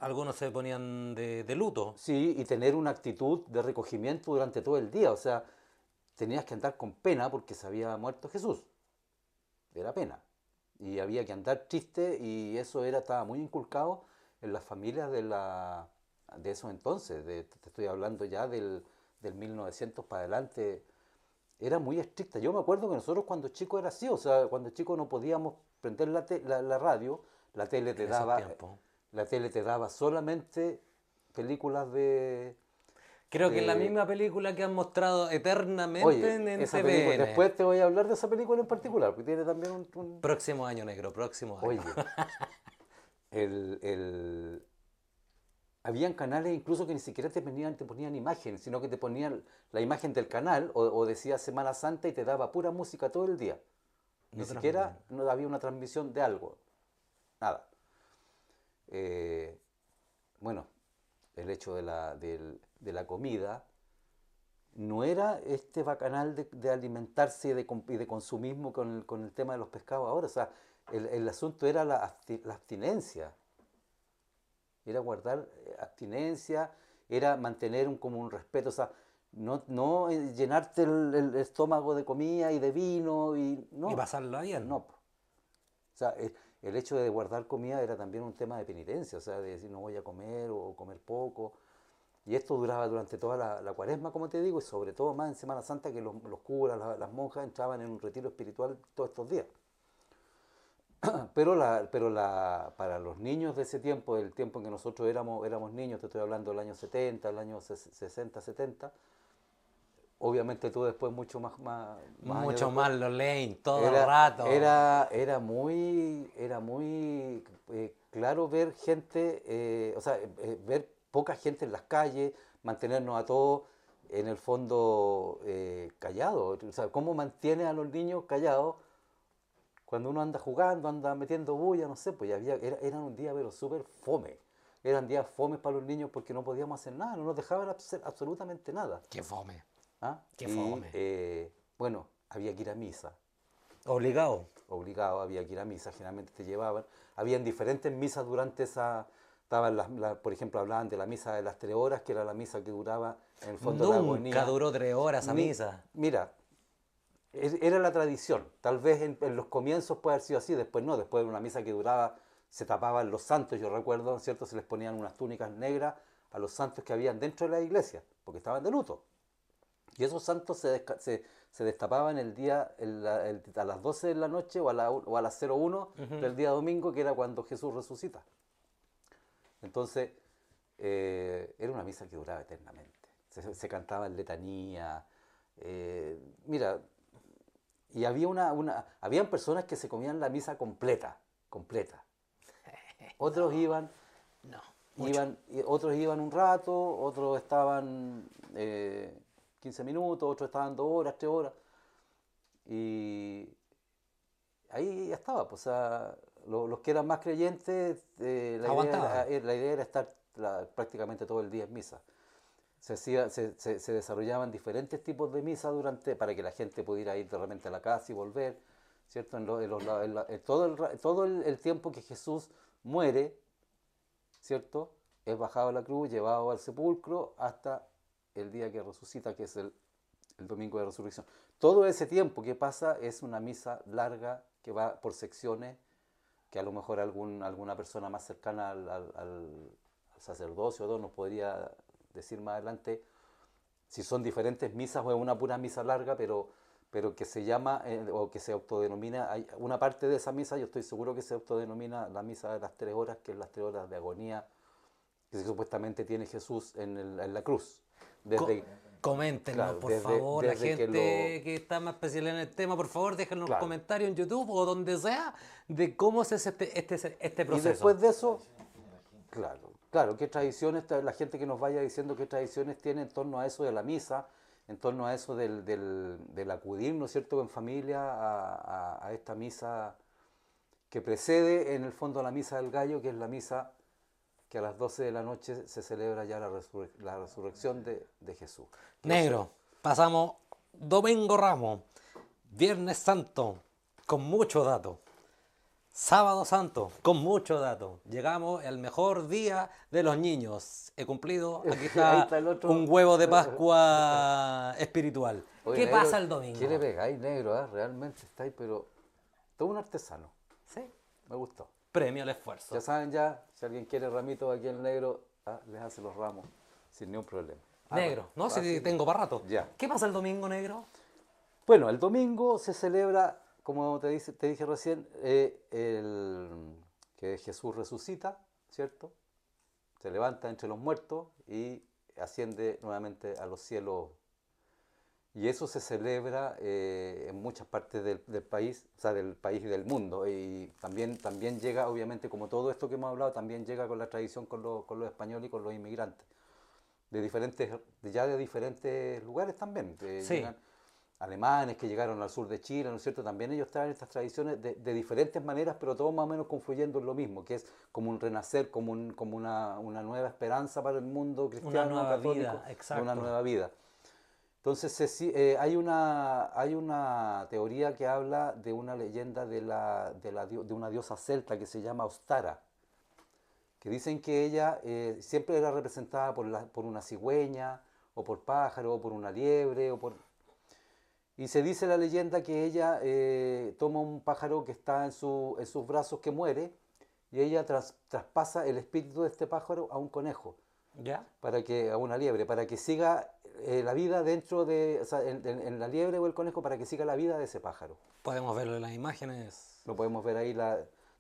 Speaker 1: Algunos se ponían de luto.
Speaker 2: sí, y tener una actitud de recogimiento durante todo el día, o sea, tenías que andar con pena porque se había muerto Jesús, era pena, y había que andar triste y eso estaba muy inculcado en las familias de esos entonces, te estoy hablando ya del 1900 para adelante, era muy estricta. Yo me acuerdo que nosotros cuando chicos era así, o sea, cuando chicos no podíamos prender la radio, la tele te
Speaker 1: En esos
Speaker 2: daba,
Speaker 1: tiempos.
Speaker 2: la tele te daba solamente películas de,
Speaker 1: Creo que es la
Speaker 2: de...
Speaker 1: misma película que han mostrado eternamente
Speaker 2: Oye,
Speaker 1: en
Speaker 2: esa película,
Speaker 1: TVN.
Speaker 2: después te voy a hablar de esa película en particular, porque tiene también
Speaker 1: Próximo año, negro, próximo año.
Speaker 2: Oye, el, el, habían canales incluso que ni siquiera te ponían imagen, sino que te ponían la imagen del canal o decía Semana Santa y te daba pura música todo el día. Ni
Speaker 1: No
Speaker 2: siquiera
Speaker 1: transmitían.
Speaker 2: no había una transmisión de algo, nada. Eh, bueno, el hecho de la comida no era este bacanal de alimentarse y de consumismo con el tema de los pescados ahora. O sea, el asunto era la abstinencia, era guardar abstinencia, era mantener como un respeto, o sea, no llenarte el estómago de comida y de vino, y
Speaker 1: Y
Speaker 2: no,
Speaker 1: pasarlo bien.
Speaker 2: no. Po. O sea, el hecho de guardar comida era también un tema de penitencia, o sea, de decir no voy a comer o comer poco. Y esto duraba durante toda la cuaresma, como te digo, y sobre todo más en Semana Santa, que los curas, las monjas entraban en un retiro espiritual todos estos días. Para los niños de ese tiempo, el tiempo en que nosotros éramos niños, te estoy hablando del año 70, el año 60, 70, obviamente tú después, más años
Speaker 1: Mucho
Speaker 2: después,
Speaker 1: más lo leen todo el
Speaker 2: era,
Speaker 1: rato.
Speaker 2: era muy claro ver gente, o sea, ver poca gente en las calles, mantenernos a todos en el fondo callados. O sea, ¿cómo mantiene a los niños callados cuando uno anda jugando, anda metiendo bulla, no sé? Pues era un día pero súper fome. Eran días fomes para los niños porque no podíamos hacer nada, no nos dejaban hacer absolutamente nada.
Speaker 1: Qué fome,
Speaker 2: ¿Ah?
Speaker 1: qué
Speaker 2: Y
Speaker 1: fome.
Speaker 2: bueno, había que ir a misa,
Speaker 1: Obligado.
Speaker 2: obligado, había que ir a misa, generalmente te llevaban. Habían diferentes misas durante esa. Estaban por ejemplo, hablaban de la misa de las 3 horas, que era la misa que duraba en el fondo la
Speaker 1: Nunca
Speaker 2: agonía.
Speaker 1: duró 3 horas a misa.
Speaker 2: Mira, era la tradición. Tal vez en los comienzos puede haber sido así, después no. Después era una misa que duraba, se tapaban los santos, yo recuerdo, ¿cierto? Se les ponían unas túnicas negras a los santos que habían dentro de la iglesia, porque estaban de luto. Y esos santos se destapaban el día, a las 12 de la noche o a las 01 del día domingo, que era cuando Jesús resucita. Entonces, era una misa que duraba eternamente. Se cantaba en letanía. Mira, y habían personas que se comían la misa completa, completa. Otros
Speaker 1: No, mucho.
Speaker 2: otros iban un rato, otros estaban 15 minutos, otros estaban 2 horas, 3 horas. Y ahí ya estaba, pues, o sea, los que eran más creyentes,
Speaker 1: Aguantaban.
Speaker 2: la idea era estar prácticamente todo el día en misa. Se desarrollaban diferentes tipos de misa para que la gente pudiera ir de repente a la casa y volver, ¿cierto? Todo el tiempo que Jesús muere, ¿cierto? Es bajado a la cruz, llevado al sepulcro hasta el día que resucita, que es el domingo de resurrección. Todo ese tiempo que pasa es una misa larga que va por secciones, que a lo mejor alguna persona más cercana al sacerdocio o dos nos podría decir más adelante si son diferentes misas o es una pura misa larga, pero que se llama o que se autodenomina, hay una parte de esa misa, yo estoy seguro que se autodenomina la misa de las 3 horas, que es las 3 horas de agonía que supuestamente tiene Jesús en la cruz.
Speaker 1: Co-
Speaker 2: Desde,
Speaker 1: Coméntenos,
Speaker 2: claro,
Speaker 1: por favor, la
Speaker 2: desde que lo.
Speaker 1: gente que está más especial en el tema, por favor, déjenos un
Speaker 2: Claro.
Speaker 1: comentario en YouTube o donde sea de cómo se hace este
Speaker 2: Y
Speaker 1: proceso.
Speaker 2: después de eso, claro, claro, qué tradiciones, la gente que nos vaya diciendo qué tradiciones tiene en torno a eso de la misa, en torno a eso del acudir, ¿no es cierto?, en familia a esta misa que precede en el fondo a la misa del gallo, que es la misa que a las 12 de la noche se celebra ya la resurrección de Jesús. Que eso,
Speaker 1: Negro, pasamos Domingo Ramos, Viernes Santo, con mucho dato. Sábado Santo, con mucho dato. Llegamos al mejor día de los niños. He cumplido. Aquí
Speaker 2: ahí
Speaker 1: está
Speaker 2: está el
Speaker 1: un
Speaker 2: otro.
Speaker 1: huevo de Pascua espiritual.
Speaker 2: Oye,
Speaker 1: ¿Qué
Speaker 2: negro,
Speaker 1: pasa el
Speaker 2: ¿qué le
Speaker 1: domingo?
Speaker 2: pegáis, negro? Realmente estáis, pero todo un artesano.
Speaker 1: Sí,
Speaker 2: Me gustó.
Speaker 1: premio al
Speaker 2: Ya
Speaker 1: esfuerzo.
Speaker 2: saben ya, si alguien quiere ramitos aquí en negro, les hace los ramos sin ningún problema.
Speaker 1: Negro, no sé si
Speaker 2: Fácil.
Speaker 1: tengo para rato.
Speaker 2: Ya.
Speaker 1: ¿Qué pasa el domingo, negro?
Speaker 2: Bueno, el domingo se celebra, como te dije recién, que Jesús resucita, ¿cierto? Se levanta entre los muertos y asciende nuevamente a los cielos. Y eso se celebra en muchas partes del país, o sea, del país y del mundo. Y también llega, obviamente, como todo esto que hemos hablado, también llega con la tradición con los españoles y con los inmigrantes. De diferentes lugares también.
Speaker 1: Sí,
Speaker 2: alemanes que llegaron al sur de Chile, ¿no es cierto? También ellos traen estas tradiciones de diferentes maneras, pero todos más o menos confluyendo en lo mismo, que es como un renacer, como una nueva esperanza para el mundo
Speaker 1: Una
Speaker 2: cristiano,
Speaker 1: nueva
Speaker 2: católico,
Speaker 1: vida,
Speaker 2: de una
Speaker 1: exacto.
Speaker 2: nueva vida. Entonces hay una teoría que habla de una leyenda de una diosa celta que se llama Ostara, que dicen que ella siempre era representada por una cigüeña, o por pájaro, o por una liebre, y se dice la leyenda que ella toma un pájaro que está en sus brazos que muere, y ella traspasa el espíritu de este pájaro a un conejo,
Speaker 1: ¿Ya?
Speaker 2: a una liebre, para que siga la vida dentro o sea, en la liebre o el conejo, para que siga la vida de ese pájaro.
Speaker 1: Podemos verlo en las imágenes.
Speaker 2: Lo podemos ver ahí.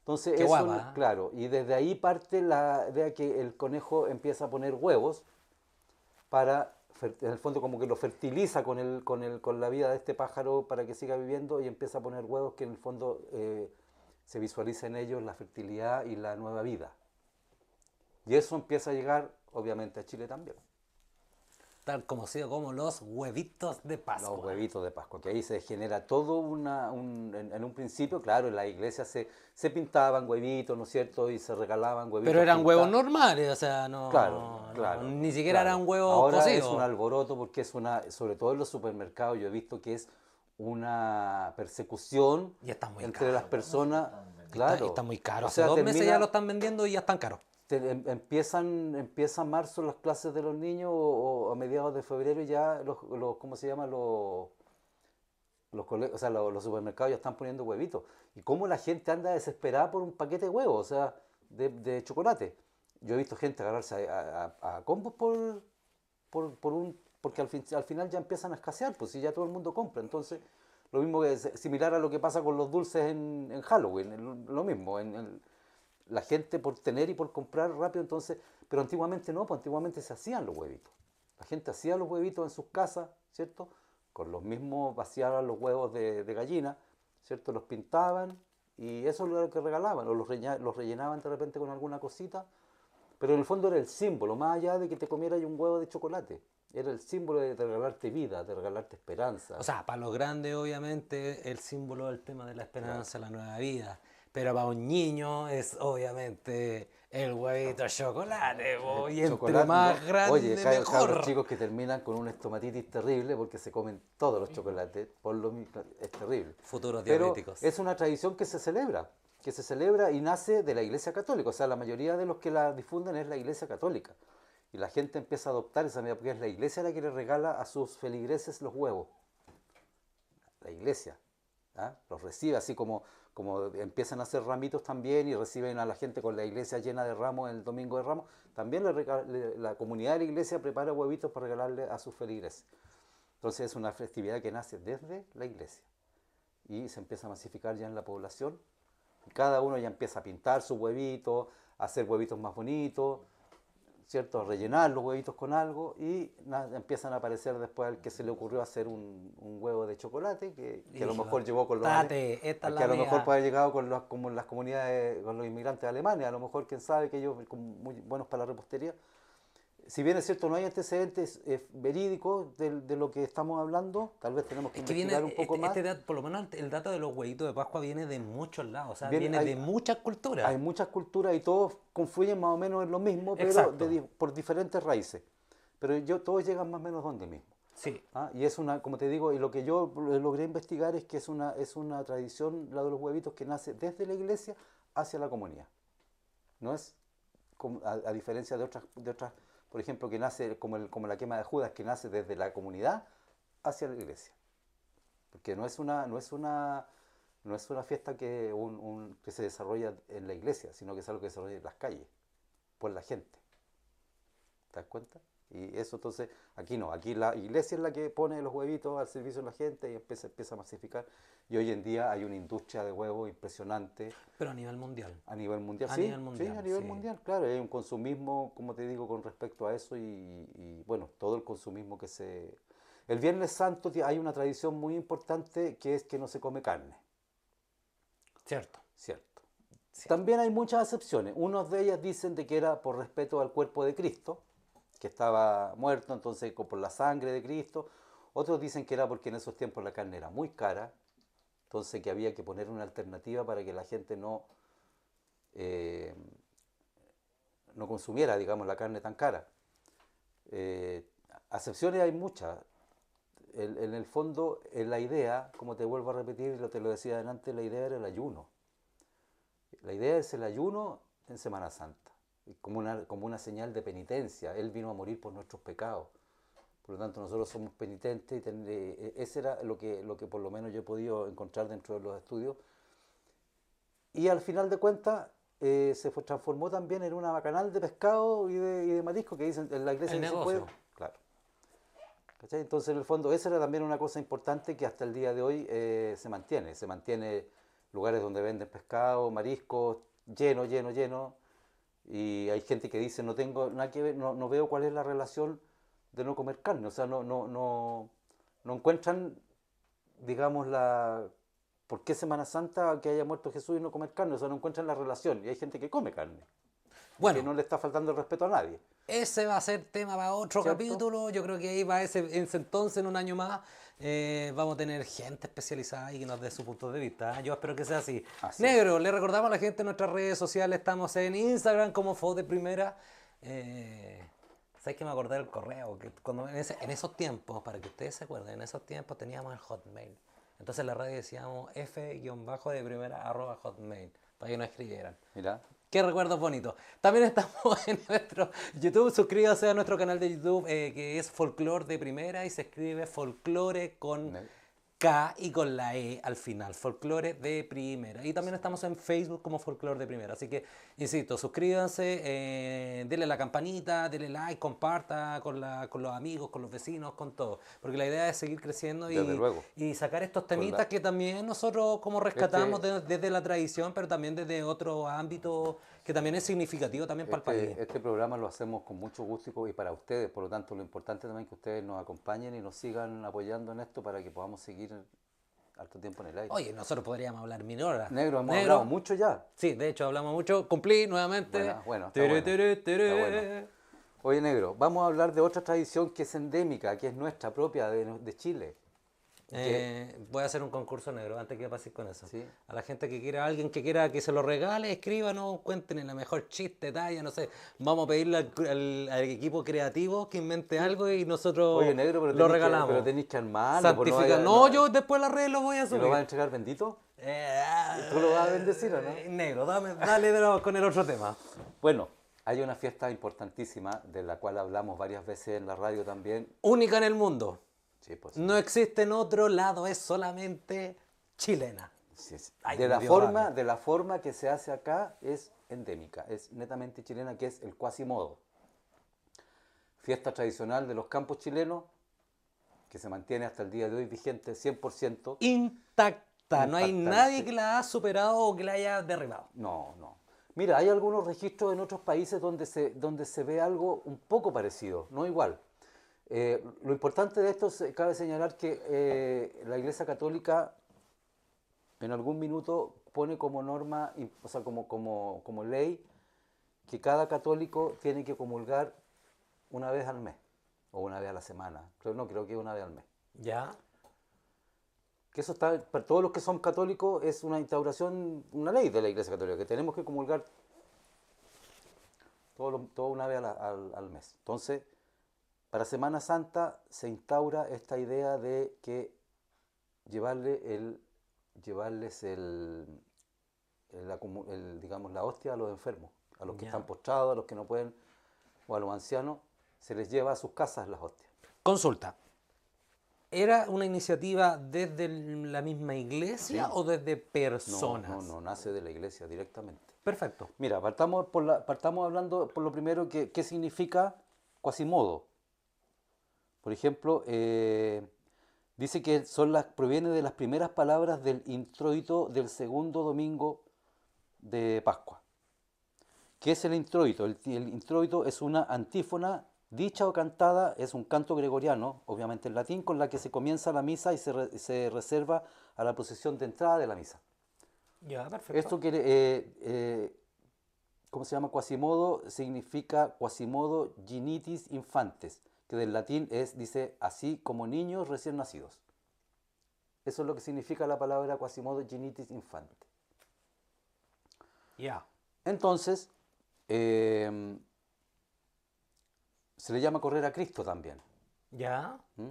Speaker 2: Entonces,
Speaker 1: Qué guapa, ¿eh?
Speaker 2: claro, y desde ahí parte la idea que el conejo empieza a poner huevos para, en el fondo, como que lo fertiliza con la vida de este pájaro para que siga viviendo, y empieza a poner huevos que en el fondo se visualiza en ellos la fertilidad y la nueva vida. Y eso empieza a llegar, obviamente, a Chile también.
Speaker 1: Tal como sido como los huevitos de
Speaker 2: Los
Speaker 1: Pascua.
Speaker 2: huevitos de Pascua, que ahí se genera todo en un principio, claro, en la iglesia se pintaban huevitos, ¿no es cierto? Y se regalaban
Speaker 1: Pero
Speaker 2: huevitos
Speaker 1: eran huevos
Speaker 2: pintados.
Speaker 1: normales, o sea,
Speaker 2: Claro,
Speaker 1: no,
Speaker 2: claro,
Speaker 1: ni siquiera
Speaker 2: claro.
Speaker 1: eran huevos
Speaker 2: Ahora es un
Speaker 1: cocidos.
Speaker 2: alboroto porque sobre todo en los supermercados, yo he visto que es una persecución
Speaker 1: Y están muy
Speaker 2: entre las
Speaker 1: caros.
Speaker 2: personas,
Speaker 1: Está
Speaker 2: claro.
Speaker 1: muy caro.
Speaker 2: O
Speaker 1: Hace
Speaker 2: sea,
Speaker 1: 2 meses ya lo están vendiendo y ya están caros.
Speaker 2: empiezan marzo las clases de los niños, o a mediados de febrero ya ¿cómo se llama? O sea, los supermercados ya están poniendo huevitos. Y cómo la gente anda desesperada por un paquete de huevos, o sea, de chocolate. Yo he visto gente agarrarse a combos porque al final ya empiezan a escasear, pues si ya todo el mundo compra. Entonces, lo mismo que es similar a lo que pasa con los dulces en Halloween, lo mismo, la gente por tener y por comprar rápido, entonces, pero antiguamente no, pues antiguamente se hacían los huevitos. La gente hacía los huevitos en sus casas, ¿cierto? Con los mismos vaciaban los huevos de gallina, ¿cierto? Los pintaban y eso es lo que regalaban, o los rellenaban de repente con alguna cosita, pero en el fondo era el símbolo, más allá de que te comieras un huevo de chocolate. Era el símbolo de regalarte vida, de regalarte
Speaker 1: O
Speaker 2: esperanza.
Speaker 1: sea, para los grandes, obviamente, el símbolo del tema de la
Speaker 2: Claro.
Speaker 1: esperanza, la nueva vida. Pero para un niño es obviamente el huevito de chocolate, po, y entre
Speaker 2: Chocolate,
Speaker 1: más
Speaker 2: oye,
Speaker 1: grande,
Speaker 2: cabros
Speaker 1: mejor.
Speaker 2: chicos que terminan con una estomatitis terrible porque se comen todos los chocolates, por lo mismo, es terrible.
Speaker 1: Futuros
Speaker 2: Pero
Speaker 1: diabéticos.
Speaker 2: es una tradición que se celebra y nace de la Iglesia Católica, o sea, la mayoría de los que la difunden es la Iglesia Católica. Y la gente empieza a adoptar esa medida porque es la Iglesia la que le regala a sus feligreses los huevos. La Iglesia. ¿Ah? Los recibe, así como empiezan a hacer ramitos también y reciben a la gente con la iglesia llena de ramos el domingo de Ramos, también la comunidad de la iglesia prepara huevitos para regalarle a sus feligreses. Entonces es una festividad que nace desde la iglesia y se empieza a masificar ya en la población. Y cada uno ya empieza a pintar sus huevitos, a hacer huevitos más bonitos, ¿cierto? Rellenar los huevitos con algo y empiezan a aparecer después al que se le ocurrió hacer un huevo de chocolate
Speaker 1: Y
Speaker 2: que a lo
Speaker 1: dijo,
Speaker 2: mejor llegó con
Speaker 1: tate, esta es
Speaker 2: que
Speaker 1: la
Speaker 2: a lo mejor
Speaker 1: mía.
Speaker 2: puede haber llegado como las comunidades, con los inmigrantes alemanes, a lo mejor quién sabe que ellos son muy buenos para la repostería. Si bien es cierto, no hay antecedentes verídicos de lo que estamos hablando, tal vez tenemos que
Speaker 1: Es que
Speaker 2: investigar un poco más.
Speaker 1: por lo menos el dato de los huevitos de Pascua viene de muchos lados, o sea,
Speaker 2: Bien,
Speaker 1: viene de muchas
Speaker 2: hay
Speaker 1: culturas.
Speaker 2: muchas culturas y todos confluyen más o menos en lo mismo, pero
Speaker 1: Exacto,
Speaker 2: por diferentes raíces. Pero todos llegan más o menos donde mismo.
Speaker 1: sí.
Speaker 2: ¿Ah? Y es como te digo, y lo que yo logré investigar es que es una tradición, la de los huevitos, que nace desde la iglesia hacia la comunidad. No es a diferencia de otras, por ejemplo, que nace como la quema de Judas, que nace desde la comunidad hacia la iglesia. Porque no es una fiesta que se desarrolla en la iglesia, sino que es algo que se desarrolla en las calles, por la gente. ¿Te das cuenta? Y eso entonces, aquí no, aquí la iglesia es la que pone los huevitos al servicio de la gente y empieza a masificar. Y hoy en día hay una industria de huevos impresionante
Speaker 1: Pero a nivel mundial.
Speaker 2: a nivel mundial.
Speaker 1: A
Speaker 2: Sí,
Speaker 1: nivel
Speaker 2: sí,
Speaker 1: mundial,
Speaker 2: a nivel
Speaker 1: sí.
Speaker 2: mundial, claro. Hay un consumismo, como te digo, con respecto a eso y bueno, todo el consumismo que se... El Viernes Santo hay una tradición muy importante que es que no se come carne,
Speaker 1: Cierto,
Speaker 2: ¿cierto?
Speaker 1: cierto.
Speaker 2: También hay muchas excepciones. Unos de ellas dicen de que era por respeto al cuerpo de Cristo, que estaba muerto, entonces por la sangre de Cristo. Otros dicen que era porque en esos tiempos la carne era muy cara, entonces que había que poner una alternativa para que la gente eh, no consumiera, digamos, la carne tan cara. Eh, Acepciones hay muchas. En el fondo, la idea, como te vuelvo a repetir, te lo decía adelante, la idea era el ayuno. La idea es el ayuno en Semana Santa, como una señal de penitencia. Él vino a morir por nuestros pecados. Por lo tanto, nosotros somos penitentes y ese era lo que por lo menos yo he podido encontrar dentro de los estudios. Y al final de cuentas, transformó también en una bacanal de pescado y de marisco que dicen en la iglesia
Speaker 1: El
Speaker 2: que se puede.
Speaker 1: negocio.
Speaker 2: Claro. ¿Cachai? Entonces, en el fondo, esa era también una cosa importante que hasta el día de hoy se mantiene. Se mantiene lugares donde venden pescado, mariscos, lleno, lleno, lleno. Y hay gente que dice, no tengo nada que ver, no veo cuál es la relación de no comer carne. O sea, no encuentran, digamos, ¿por qué Semana Santa que haya muerto Jesús y no comer carne? O sea, no encuentran la relación. Y hay gente que come carne. Y que
Speaker 1: Bueno,
Speaker 2: no le está faltando el respeto a nadie.
Speaker 1: ese va a ser tema para otro
Speaker 2: ¿Cierto?
Speaker 1: capítulo. Yo creo que ahí va ese entonces, en un año más, vamos a tener gente especializada y que nos dé su punto de vista. Yo espero que sea así.
Speaker 2: Así es.
Speaker 1: Negro, le recordamos a la gente en nuestras redes sociales. Estamos en Instagram como Fo de Primera. ¿Sabes que me acordé del correo? Que cuando en esos tiempos, para que ustedes se acuerden, en esos tiempos teníamos el Hotmail. Entonces en la radio decíamos f-de primera @hotmail para que nos escribieran.
Speaker 2: Mira.
Speaker 1: Qué recuerdos bonitos. También estamos en nuestro YouTube. Suscríbase a nuestro canal de YouTube que es Folklore de Primera y se escribe Folklore con K y con la E al final. Folklore de Primera. Y también estamos en Facebook como Folklore de Primera. Así que, insisto, suscríbanse, denle la campanita, denle like, comparta con los amigos, con los vecinos, con todo. Porque la idea es seguir creciendo
Speaker 2: Desde luego.
Speaker 1: y sacar estos
Speaker 2: Con
Speaker 1: temitas que también nosotros como rescatamos
Speaker 2: Este,
Speaker 1: desde la tradición, pero también desde otro ámbito que también es significativo también para el país.
Speaker 2: este programa lo hacemos con mucho gusto y para ustedes, por lo tanto lo importante también es que ustedes nos acompañen y nos sigan apoyando en esto para que podamos seguir harto tiempo en el aire.
Speaker 1: Oye, nosotros podríamos hablar 1000 horas.
Speaker 2: Negro, hemos hablado mucho ya.
Speaker 1: Sí, de hecho hablamos mucho. Cumplí nuevamente.
Speaker 2: Bueno, está
Speaker 1: Tere,
Speaker 2: bueno.
Speaker 1: tere, tere.
Speaker 2: Está bueno. Oye, Negro, vamos a hablar de otra tradición que es endémica, que es nuestra propia de Chile.
Speaker 1: Voy a hacer un concurso, negro, antes que pases con eso.
Speaker 2: Sí.
Speaker 1: A la gente que quiera, alguien que quiera que se lo regale, escríbanos, cuenten la mejor chiste, talla, no sé. Vamos a pedirle al equipo creativo que invente algo y nosotros
Speaker 2: Oye, Negro,
Speaker 1: lo regalamos.
Speaker 2: pero tenéis que armarlo. pues
Speaker 1: Santificar. No, yo después en las redes lo voy a
Speaker 2: ¿Y
Speaker 1: subir.
Speaker 2: lo vas a entregar bendito?
Speaker 1: Eh,
Speaker 2: ¿Tú lo vas a bendecir o no?
Speaker 1: Negro, dale de nuevo con el otro tema.
Speaker 2: Bueno, hay una fiesta importantísima de la cual hablamos varias veces en la radio también.
Speaker 1: Única en el mundo.
Speaker 2: Sí, pues.
Speaker 1: No existe en otro lado, es solamente chilena.
Speaker 2: Sí, sí.
Speaker 1: Ay,
Speaker 2: de
Speaker 1: me dio rabia.
Speaker 2: la forma que se hace acá es endémica, es netamente chilena, que es el Quasimodo. Fiesta tradicional de los campos chilenos, que se mantiene hasta el día de hoy vigente 100%.
Speaker 1: Intacta, no hay
Speaker 2: Impactante.
Speaker 1: nadie que la haya superado o que la haya derribado.
Speaker 2: No, no. Mira, hay algunos registros en otros países donde se ve algo un poco parecido, no igual. Lo importante de esto, cabe señalar que la Iglesia Católica en algún minuto pone como norma, o sea, como ley, que cada católico tiene que comulgar una vez al mes, o una vez a la semana. Creo que una vez al mes.
Speaker 1: ¿Ya?
Speaker 2: Que eso está, para todos los que son católicos, es una instauración, una ley de la Iglesia Católica, que tenemos que comulgar todo una vez al mes. Entonces, para Semana Santa se instaura esta idea de que llevarles digamos, la hostia a los enfermos, a los que
Speaker 1: Ya.
Speaker 2: están postrados, a los que no pueden, o a los ancianos, se les lleva a sus casas las hostias.
Speaker 1: Consulta. ¿Era una iniciativa desde la misma iglesia
Speaker 2: Sí.
Speaker 1: o desde personas?
Speaker 2: No, nace de la iglesia directamente.
Speaker 1: Perfecto.
Speaker 2: Mira, partamos hablando por lo primero qué significa Quasimodo. Por ejemplo, dice que proviene de las primeras palabras del introito del segundo domingo de Pascua. ¿Qué es el introito? El introito es una antífona dicha o cantada, es un canto gregoriano, obviamente en latín, con la que se comienza la misa y se reserva a la procesión de entrada de la misa.
Speaker 1: Ya, perfecto.
Speaker 2: Esto ¿cómo se llama? Quasimodo significa Quasimodo genitis infantes, que del latín dice, así como niños recién nacidos. Eso es lo que significa la palabra Quasimodo genitis infante.
Speaker 1: Ya.
Speaker 2: Entonces, se le llama correr a Cristo también.
Speaker 1: Ya.
Speaker 2: ¿Mm?